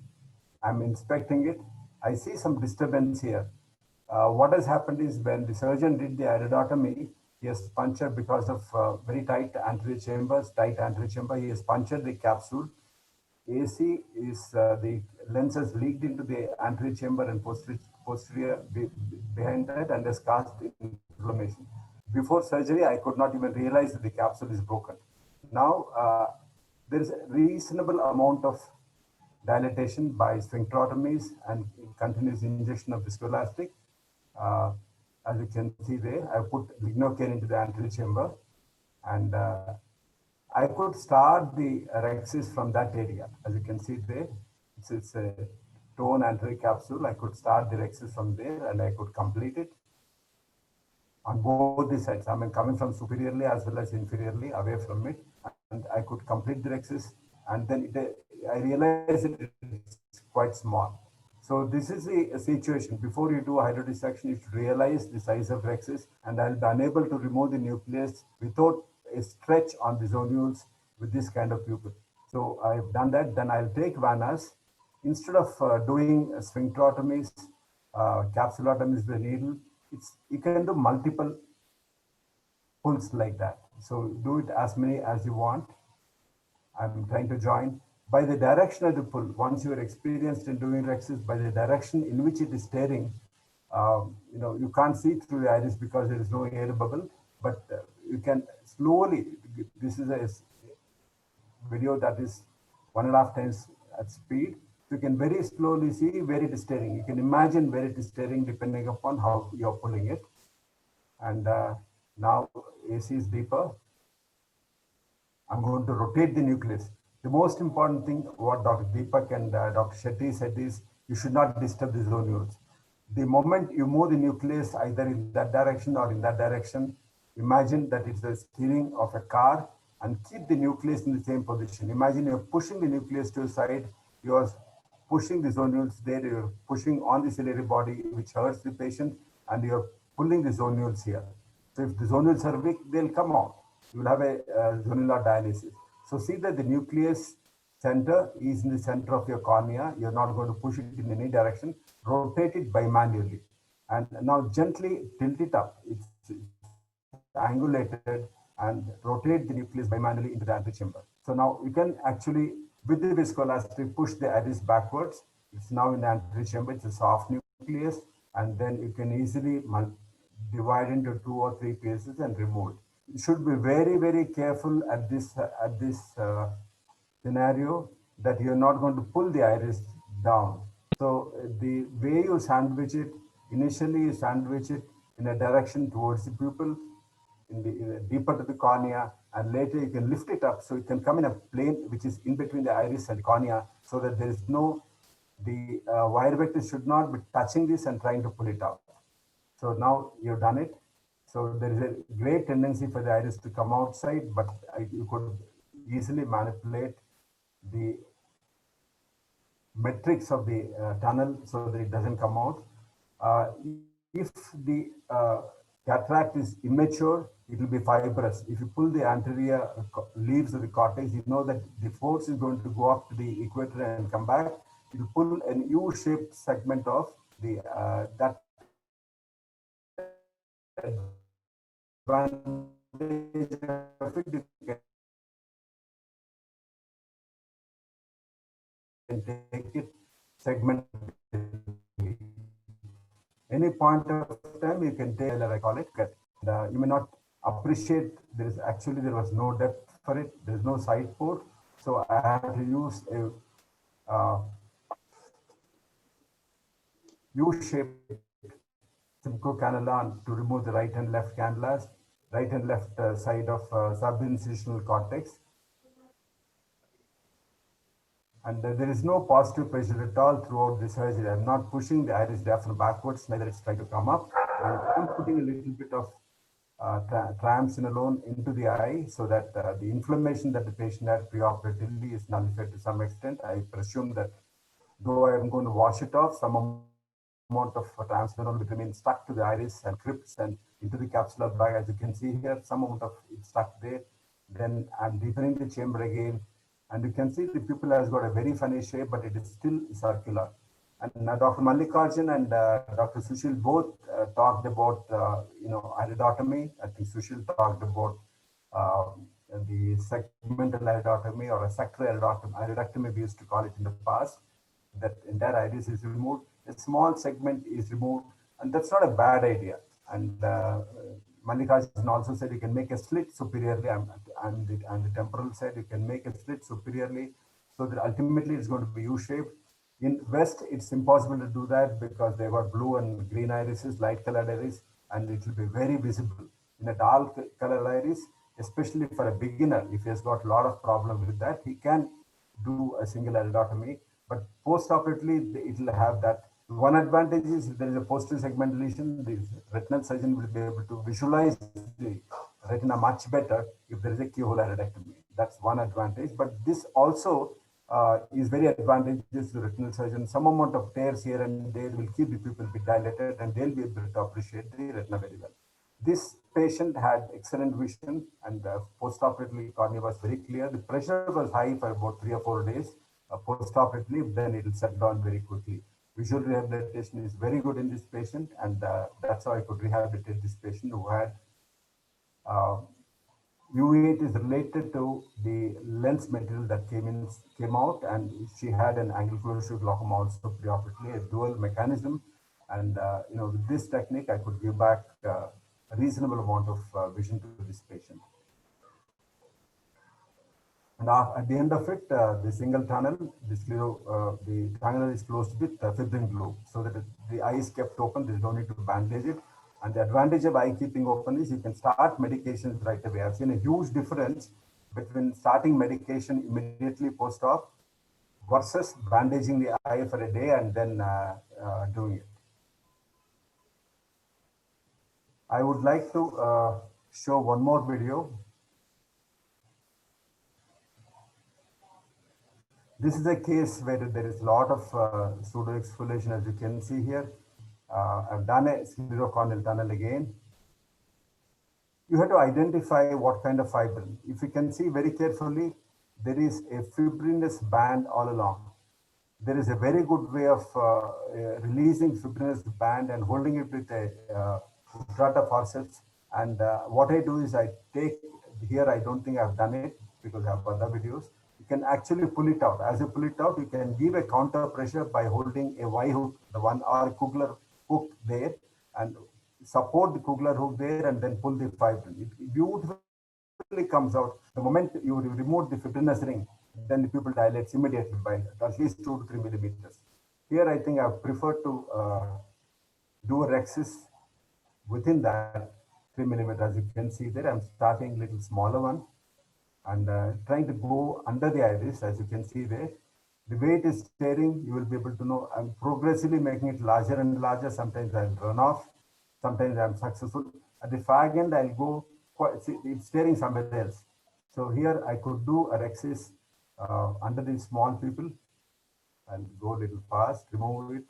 I'm inspecting it. I see some disturbance here. What has happened is when the surgeon did the iridotomy, he has punctured because of very tight anterior chambers, tight anterior chamber. He has punctured the capsule. AC is the lens has leaked into the anterior chamber and posterior behind that, and has caused inflammation. Before surgery, I could not even realize that the capsule is broken. Now, there is a reasonable amount of dilatation by sphincterotomies and continuous injection of viscoelastic. As you can see there, I put lignocaine into the anterior chamber, and I could start the rhexis from that area. As you can see there, it's a tone anterior capsule. I could start the rhexis from there, and I could complete it on both the sides. I mean, coming from superiorly as well as inferiorly away from it, and I could complete the rhexis, and then I realized it's quite small. So this is the situation. Before you do a hydrodissection, you should realize the size of rhexis, and I'll be unable to remove the nucleus without a stretch on the zonules with this kind of pupil. So I've done that. Then I'll take Van Ars. Instead of doing sphincterotomies, capsulotomies with the needle, you can do multiple pulls like that. So do it as many as you want. I'm trying to join. By the direction of the pull, once you are experienced in doing rhexis, by the direction in which it is staring, you can't see through the iris because there is no air bubble, but you can slowly, this is a video that is 1.5 times at speed. So you can very slowly see where it is staring. You can imagine where it is staring depending upon how you're pulling it. And now AC is deeper. I'm going to rotate the nucleus. The most important thing what Dr. Deepak and Dr. Shetty said is you should not disturb the zonules. The moment you move the nucleus either in that direction or in that direction, imagine that it's the steering of a car and keep the nucleus in the same position. Imagine you're pushing the nucleus to the side, you're pushing the zonules there, you're pushing on the ciliary body, which hurts the patient, and you're pulling the zonules here. So if the zonules are weak, they'll come out. You will have a zonular dialysis. So see that the nucleus center is in the center of your cornea. You're not going to push it in any direction. Rotate it bimanually. And now gently tilt it up. It's angulated, and rotate the nucleus bimanually into the antechamber. So now you can actually, with the viscoelastic, push the iris backwards. It's now in the antechamber. It's a soft nucleus. And then you can easily divide into 2 or 3 pieces and remove it. You should be very, very careful at this scenario that you're not going to pull the iris down. So the way you sandwich it, initially you sandwich it in a direction towards the pupil, in the deeper to the cornea, and later you can lift it up so it can come in a plane which is in between the iris and cornea, so that there is no, the wire vector should not be touching this and trying to pull it out. So now you've done it. So there is a great tendency for the iris to come outside, but you could easily manipulate the metrics of the tunnel so that it doesn't come out. If the cataract is immature, it will be fibrous. If you pull the anterior leaves of the cortex, you know that the force is going to go up to the equator and come back. It will pull an U-shaped segment of the that advantage of it can take it segment. Any point of time you can take, I call it cut. You may not appreciate there was no depth for it. There is no side port, so I had to use a U-shaped Simcoe cannula to remove the right and left cannulas, right and left side of subincisional cortex. And there is no positive pressure at all throughout the surgery. I'm not pushing the iris diaphragm backwards, neither it's trying to come up. I'm putting a little bit of triamcinolone into the eye so that the inflammation that the patient had preoperatively is nullified to some extent. I presume that though I'm going to wash it off, some amount of triamcinolone will remain stuck to the iris and crypts and into the capsular bag. As you can see here, some amount of it stuck there. Then I'm deepening the chamber again. And you can see the pupil has got a very funny shape, but it is still circular. And Dr. Mallikarjun and Dr. Sushil both talked about, iridotomy. I think Sushil talked about the segmental iridotomy or a sector iridotomy, we used to call it in the past. That entire iris is removed, a small segment is removed, and that's not a bad idea. And Mallikarjun also said you can make a slit superiorly, and the temporal side you can make a slit superiorly, so that ultimately it's going to be U-shaped. In West, it's impossible to do that because they've got blue and green irises, light colored iris, and it will be very visible. In a dark color iris, especially for a beginner, if he has got a lot of problem with that, he can do a single iridotomy. But post-operatively, it will have that. One advantage is if there is a posterior segment lesion, the retinal surgeon will be able to visualize the retina much better if there is a keyhole iridotomy. That's one advantage. But this also is very advantageous to the retinal surgeon. Some amount of tears here and there will keep the pupil bit dilated, and they'll be able to appreciate the retina very well. This patient had excellent vision, and post-operatively cornea was very clear. The pressure was high for about 3 or 4 days. Post-operatively, then it will settle down very quickly. Visual rehabilitation is very good in this patient, and that's how I could rehabilitate this patient who had U8 is related to the lens material that came out, and she had an angle closure glaucoma also preoperatively, a dual mechanism. And with this technique, I could give back a reasonable amount of vision to this patient. And at the end of it, the single tunnel, the tunnel is closed with fibrin glue, so that the eye is kept open. There's no need to bandage it. And the advantage of eye keeping open is you can start medications right away. I've seen a huge difference between starting medication immediately post-op versus bandaging the eye for a day and then doing it. I would like to show one more video. This is a case where there is a lot of pseudo-exfoliation, as you can see here. I've done a sclerocorneal tunnel again. You have to identify what kind of fibrin. If you can see very carefully, there is a fibrinous band all along. There is a very good way of releasing fibrinous band and holding it with a strata forceps. And what I do is I take, here I don't think I've done it because I have other videos. You can actually pull it out. As you pull it out, you can give a counter pressure by holding a Y hook, the 1R Kugler hook there, and support the Kugler hook there and then pull the fibrin. It beautifully comes out. The moment you remove the fibrinous ring, then the pupil dilates immediately by at least 2 to 3 millimeters. Here, I think I prefer to do a rhexis within that 3 millimeters. As you can see there, I'm starting a little smaller one and trying to go under the iris, as you can see there. The way it is staring, you will be able to know I'm progressively making it larger and larger. Sometimes I'll run off, sometimes I'm successful. At the far end, I'll go, see, it's staring somewhere else. So here I could do a rhexis under the small pupil. I'll go a little fast, remove it,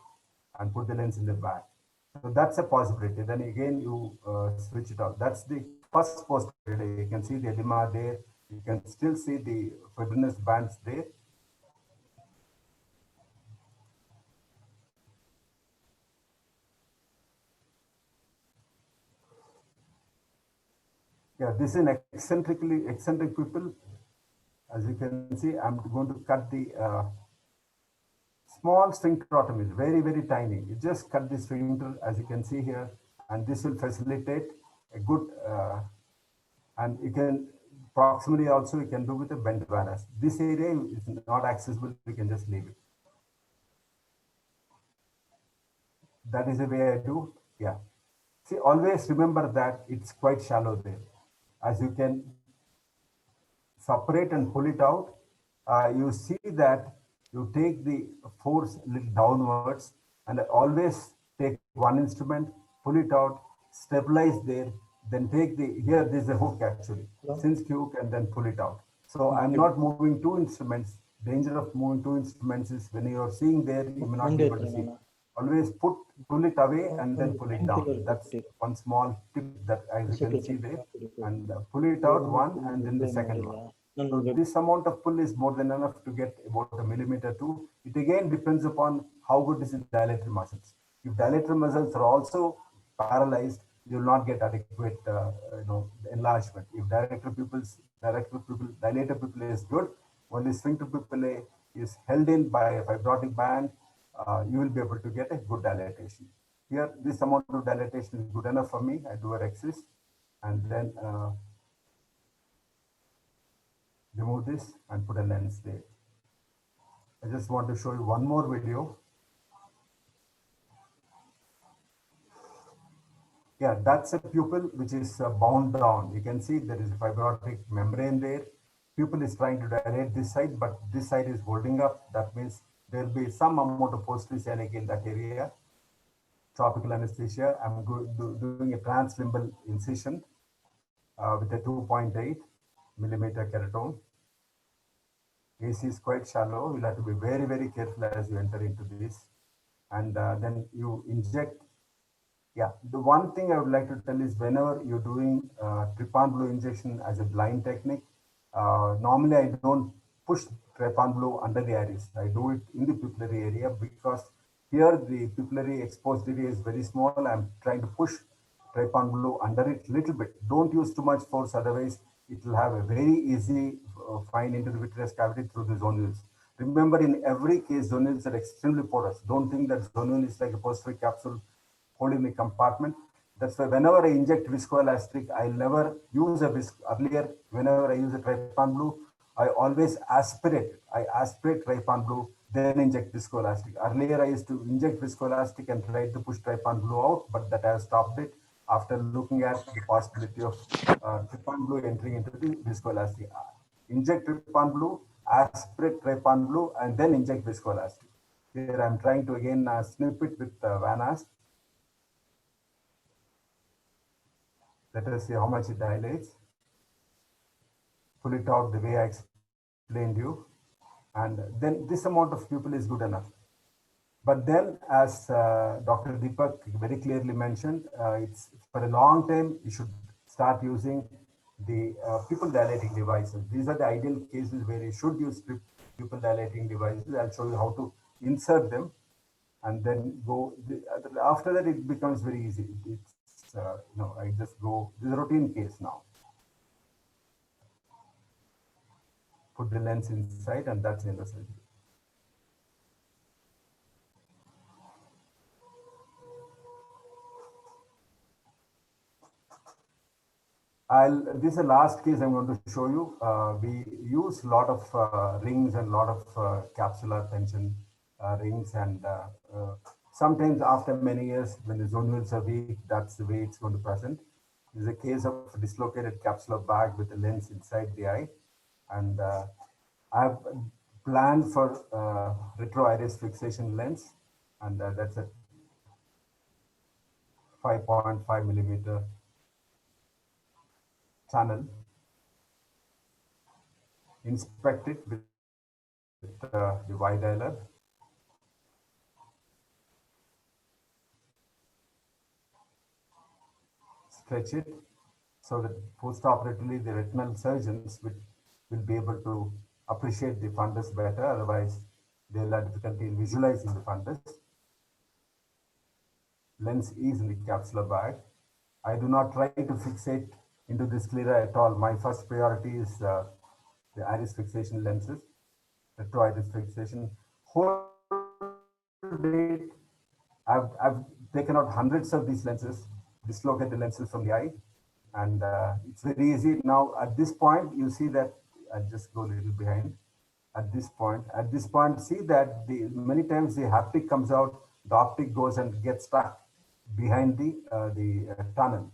and put the lens in the back. So that's a possibility. Then again, you switch it out. That's the first possibility. You can see the edema there. You can still see the fibrinous bands there. Yeah, this is an eccentric pupil. As you can see, I'm going to cut the small sphincterotomy, very, very tiny. You just cut the sphincter, as you can see here, and this will facilitate a good, and you can proximally also you can do with a bent varus. This area is not accessible, we can just leave it. That is the way I do, yeah. See, always remember that it's quite shallow there. As you can separate and pull it out, you see that you take the force little downwards and always take one instrument, pull it out, stabilize there, then take the, here there's a hook actually, cinch the hook and then pull it out. So I'm not moving two instruments. Danger of moving two instruments is when you are seeing there, you may not be able to see. Always pull it away and then pull it down. That's one small tip that as you can see there. And pull it out one and then the second one. So this amount of pull is more than enough to get about a millimeter too. It again depends upon how good is the dilator muscles. If dilator muscles are also paralyzed, you will not get adequate enlargement. If dilator pupil is good, only sphincter pupil is held in by a fibrotic band, you will be able to get a good dilatation. Here, this amount of dilatation is good enough for me. I do a rhexis and then remove this and put a lens there. I just want to show you one more video. Yeah, that's a pupil which is bound down. You can see there is a fibrotic membrane there. Pupil is trying to dilate this side, but this side is holding up. That means there will be some amount of posterior sciatic in that area. Topical anesthesia. I'm doing a translimbal incision with a 2.8 millimeter keratome. AC is quite shallow. You'll have to be very, very careful as you enter into this. And then you inject. Yeah, the one thing I would like to tell is whenever you're doing trypan blue injection as a blind technique, normally I don't push trypan blue under the iris. I do it in the pupillary area because here the pupillary exposed area is very small. I'm trying to push trypan blue under it a little bit. Don't use too much force, otherwise it will have a very easy find into the vitreous cavity through the zonules. Remember, in every case, zonules are extremely porous. Don't think that zonule is like a posterior capsule holding the compartment. That's why whenever I inject viscoelastic, I'll never use a earlier, whenever I use a trypan blue, I always aspirate. I aspirate trypan blue, then inject viscoelastic. Earlier, I used to inject viscoelastic and try to push trypan blue out, but that I have stopped it after looking at the possibility of trypan blue entering into the viscoelastic. Inject trypan blue, aspirate trypan blue, and then inject viscoelastic. Here I'm trying to again snip it with Van Ast. Let us see how much it dilates. Pull it out the way I explained you. And then this amount of pupil is good enough. But then, as Dr. Deepak very clearly mentioned, it's for a long time, you should start using the pupil dilating devices. These are the ideal cases where you should use pupil dilating devices. I'll show you how to insert them and then go. After that, it becomes very easy. It's, I just go, this is a routine case now. Put the lens inside and that's in the surgery. This is the last case I'm going to show you. We use a lot of rings and a lot of capsular tension rings, and sometimes after many years when the zonules are weak, that's the way it's going to present. This is a case of dislocated capsular bag with a lens inside the eye, and I've planned for retroiris fixation lens, and that's a 5.5 millimeter channel. Inspect it with the wide dialer. Stretch it so that post-operatively the retinal surgeons will be able to appreciate the fundus better. Otherwise, they'll have difficulty in visualizing the fundus. Lens is in the capsular bag. I do not try to fixate into the sclera at all. My first priority is the iris fixation lenses, retroiris fixation. Hold date, I've taken out hundreds of these lenses, dislocate the lenses from the eye, and it's very easy. Now at this point, you see that, I'll just go a little behind. At this point, see that many times the haptic comes out, the optic goes and gets stuck behind the tunnel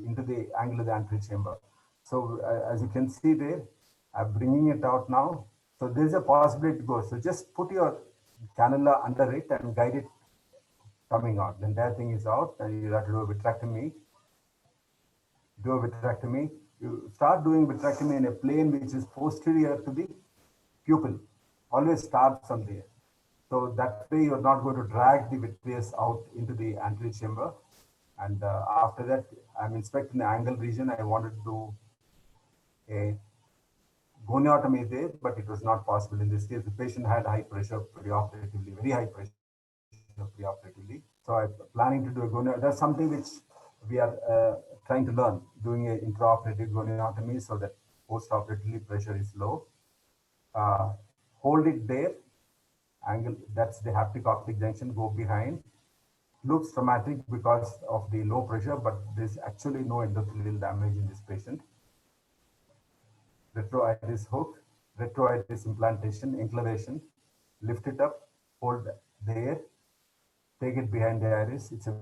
into the angle of the anterior chamber. So as you can see there, I'm bringing it out now. So there's a possibility to go. So just put your cannula under it and guide it coming out. The entire thing is out, and you have to do a vitrectomy. Do a vitrectomy. You start doing vitrectomy in a plane which is posterior to the pupil. Always start from there. So that way you're not going to drag the vitreous out into the anterior chamber. And after that, I'm inspecting the angle region. I wanted to do a goniotomy there, but it was not possible in this case. The patient had high pressure preoperatively, very high pressure preoperatively. So I'm planning to do a goniotomy. That's something which we are trying to learn, doing an intraoperative goniotomy so that postoperatively pressure is low. Hold it there, angle, that's the haptic optic junction, go behind. Looks traumatic because of the low pressure, but there's actually no endothelial damage in this patient. Retroiris hook, retroiris implantation, inclination, lift it up, hold there, take it behind the iris. It's a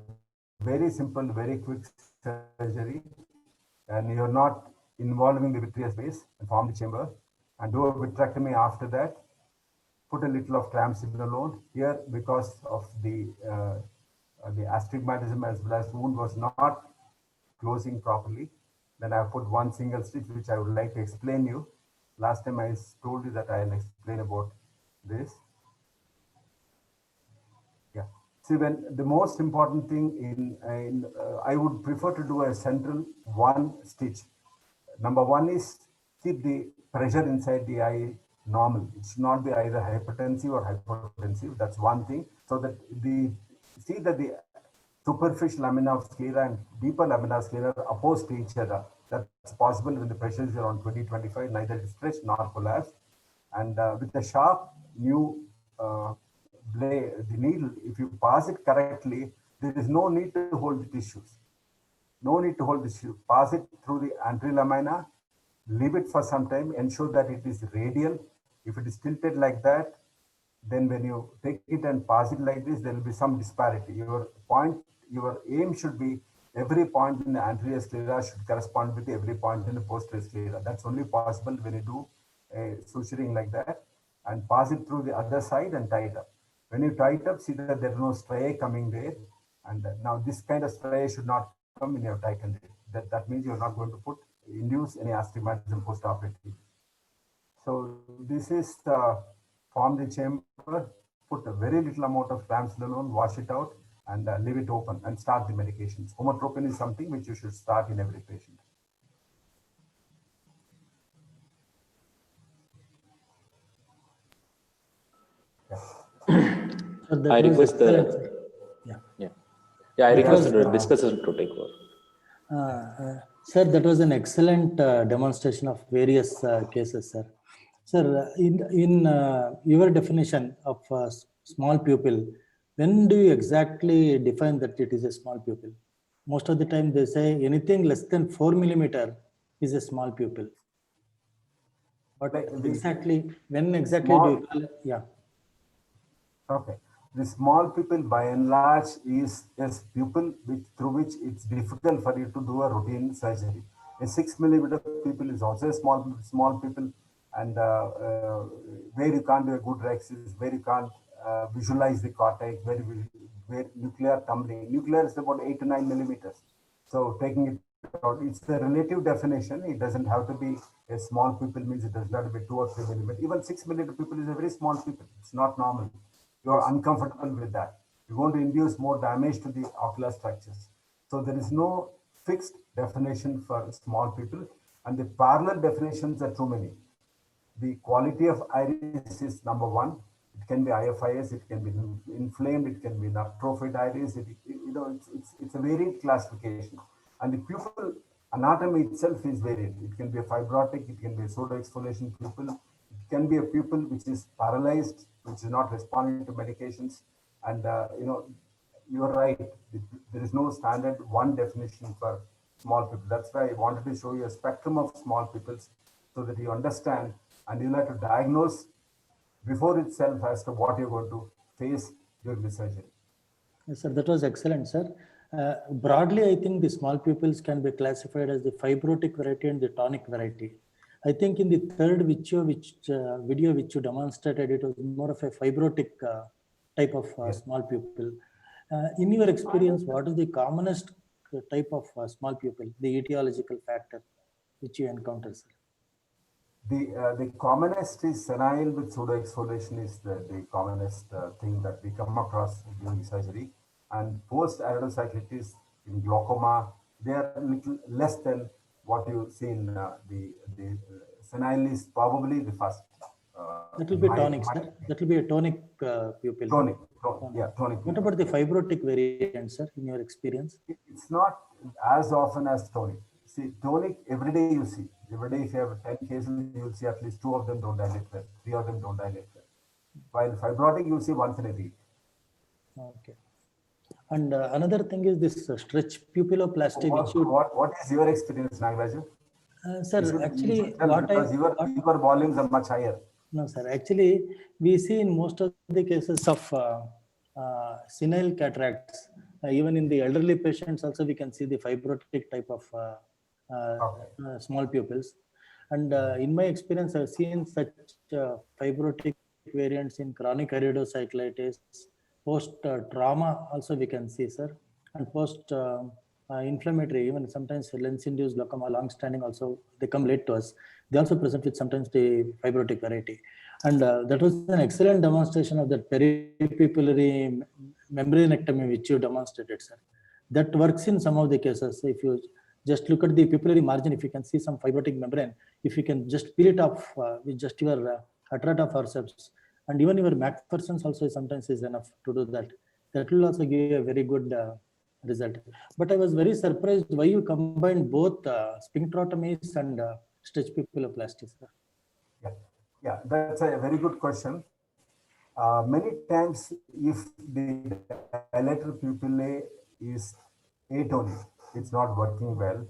very simple, very quick surgery, and you're not involving the vitreous base and form the chamber, and do a vitrectomy after that. Put a little of triamcinolone here because of the astigmatism as well as wound was not closing properly. Then I put one single stitch, which I would like to explain you. Last time I told you that I'll explain about this. Yeah. See, when the most important thing I would prefer to do a central one stitch. Number one is keep the pressure inside the eye normal. It should not be either hypertensive or hypotensive. That's one thing. So that the superficial lamina of sclera and deeper lamina of sclera are opposed to each other. That's possible when the pressure is around 20-25, neither is stretched nor collapsed. And with the sharp new blade, the needle, if you pass it correctly, there is no need to hold the tissues. No need to hold the tissue. Pass it through the anterior lamina, leave it for some time, ensure that it is radial. If it is tilted like that, then when you take it and pass it like this, there will be some disparity. Your aim should be every point in the anterior sclera should correspond with every point in the posterior sclera. That's only possible when you do a suturing like that, and pass it through the other side and tie it up. When you tie it up, see that there is no striae coming there. And now this kind of striae should not come in your tightened. That means you're not going to induce any astigmatism postoperatively. So this is form the chamber, put a very little amount of triamcinolone, wash it out, and leave it open and start the medications. Homotropin is something which you should start in every patient. I request I request the discussor to take over. Sir, that was an excellent demonstration of various cases, sir. Sir, in your definition of small pupil, when do you exactly define that it is a small pupil? Most of the time they say anything less than 4 millimeter is a small pupil. But exactly, when exactly do you call it? Yeah. Okay. The small pupil by and large is a pupil through which it's difficult for you to do a routine surgery. A 6 millimeter pupil is also a small pupil, and where you can't do a good rexis, where you can't visualize the cortex, where nuclear tumbling. Nuclear is about 8 to 9 millimeters. So taking it out, it's the relative definition. It doesn't have to be a small pupil, means it does not have to be 2 or 3 millimeters. Even 6 millimeter pupil is a very small pupil. It's not normal. You are uncomfortable with that. You're going to induce more damage to the ocular structures. So there is no fixed definition for small people, and the parallel definitions are too many. The quality of iris is number one. It can be IFIS, it can be inflamed, it can be an atrophied iris. It's a varied classification. And the pupil anatomy itself is varied. It can be a fibrotic, it can be a pseudo-exfoliation pupil. It can be a pupil which is paralyzed, which is not responding to medications. And you're right. There is no standard one definition for small people. That's why I wanted to show you a spectrum of small peoples so that you understand and you'll have to diagnose before itself as to what you're going to face during the surgery. Yes, sir, that was excellent, sir. Broadly, I think the small pupils can be classified as the fibrotic variety and the tonic variety. I think in the third video which you demonstrated, it was more of a fibrotic type of small pupil. In your experience, what is the commonest type of small pupil, the etiological factor which you encounter, sir? The commonest is senile with pseudoexfoliation is the commonest thing that we come across during surgery. And post-iridocyclitis in glaucoma, they are a little less than what you see in the senile is probably the first. That will be tonic, sir. That will be a tonic pupil. Tonic. What about the fibrotic variant, sir, in your experience? It's not as often as tonic. See, tonic, every day you see. Every day, if you have 10 cases, you'll see at least 2 of them don't dilate well, 3 of them don't dilate well. While fibrotic, you'll see once in a week. Okay. And another thing is this stretch pupilloplasty. What is your experience, Nagaraju? Sir, actually, your volumes are much higher. No, sir. Actually, we see in most of the cases of senile cataracts, even in the elderly patients, also we can see the fibrotic type of small pupils. And in my experience, I've seen such fibrotic variants in chronic iridocyclitis, post-trauma also we can see, sir, and post-inflammatory, even sometimes lens-induced glaucoma, long-standing also, they come late to us. They also present with sometimes the fibrotic variety. And that was an excellent demonstration of that peripupillary membranectomy which you demonstrated, sir. That works in some of the cases. If you just look at the pupillary margin, if you can see some fibrotic membrane, if you can just peel it off with just your Atrata forceps, and even your Macpherson's also sometimes is enough to do that. That will also give you a very good result. But I was very surprised why you combined both sphincterotomies and stretch pupilloplasty, sir. Yeah, that's a very good question. Many times, if the dilator pupillae is atonic, it's not working well.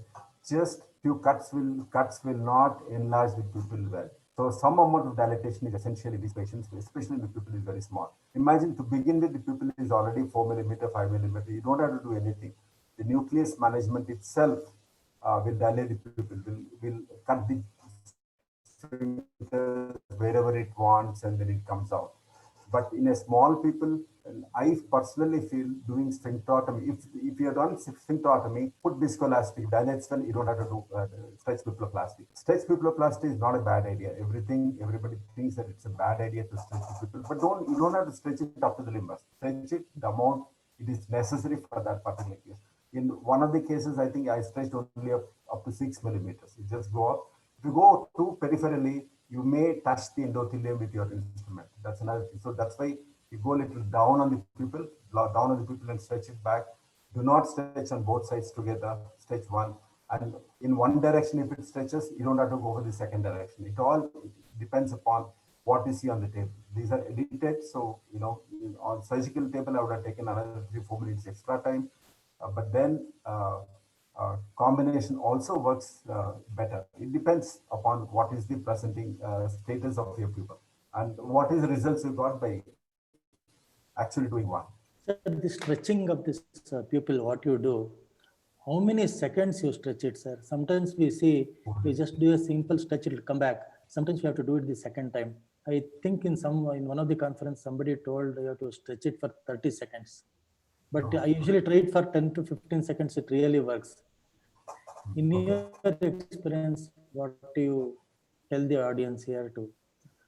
Just few cuts will not enlarge the pupil well. So some amount of dilatation is essential in these patients, especially the pupil is very small. Imagine to begin with, the pupil is already 4 millimeter, 5 millimeter. You don't have to do anything. The nucleus management itself will dilate the pupil, will cut the wherever it wants, and then it comes out. But in a small people, I personally feel doing sphincterotomy, if you have done sphincterotomy, put viscoelastic, dilates well, you don't have to do stretch pupilloplasty. Stretch pupilloplasty is not a bad idea. Everybody thinks that it's a bad idea to stretch the pupil, but you don't have to stretch it up to the limbus. Stretch it the amount it is necessary for that particular case. In one of the cases, I think I stretched only up to 6 millimeters. You just go up. If you go too peripherally, you may touch the endothelium with your instrument. That's another thing. So that's why you go a little down on the pupil, and stretch it back. Do not stretch on both sides together. Stretch one. And in one direction, if it stretches, you don't have to go for the second direction. It all depends upon what you see on the table. These are edited. So, on surgical table, I would have taken another 3-4 minutes extra time. But then combination also works better. It depends upon what is the presenting status of your pupil and what is the results you got by actually doing one. Sir, the stretching of this pupil, what you do, how many seconds you stretch it, sir? Sometimes we see, we just do a simple stretch, it will come back. Sometimes we have to do it the second time. I think in one of the conference, somebody told you have to stretch it for 30 seconds. But I usually try it for 10 to 15 seconds. It really works. In your experience, what do you tell the audience here to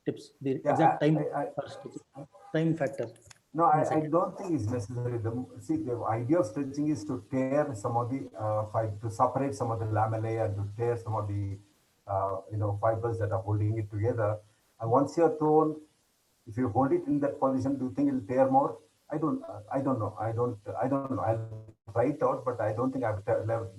tips, the exact time factor? No, I don't think it's necessary. The idea of stretching is to tear some of the to separate some of the lamellae and to tear some of the fibers that are holding it together. And once you're told, if you hold it in that position, do you think it'll tear more? I don't know. I don't know. I'll try it out, but I don't think I've never.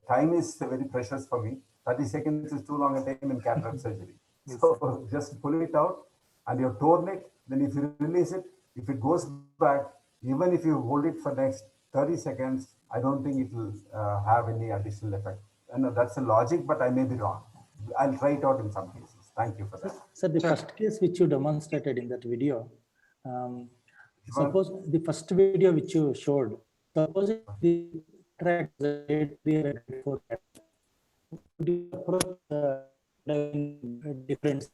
Time is very precious for me. 30 seconds is too long a time in cataract surgery. So just pull it out, and you've torn it. Then if you release it, If it goes back, even if you hold it for next 30 seconds, I don't think it will have any additional effect. And that's the logic, but I may be wrong. I'll try it out in some cases. Thank you for that. So the first case which you demonstrated in that video, suppose the first video which you showed, suppose the track would you approach different?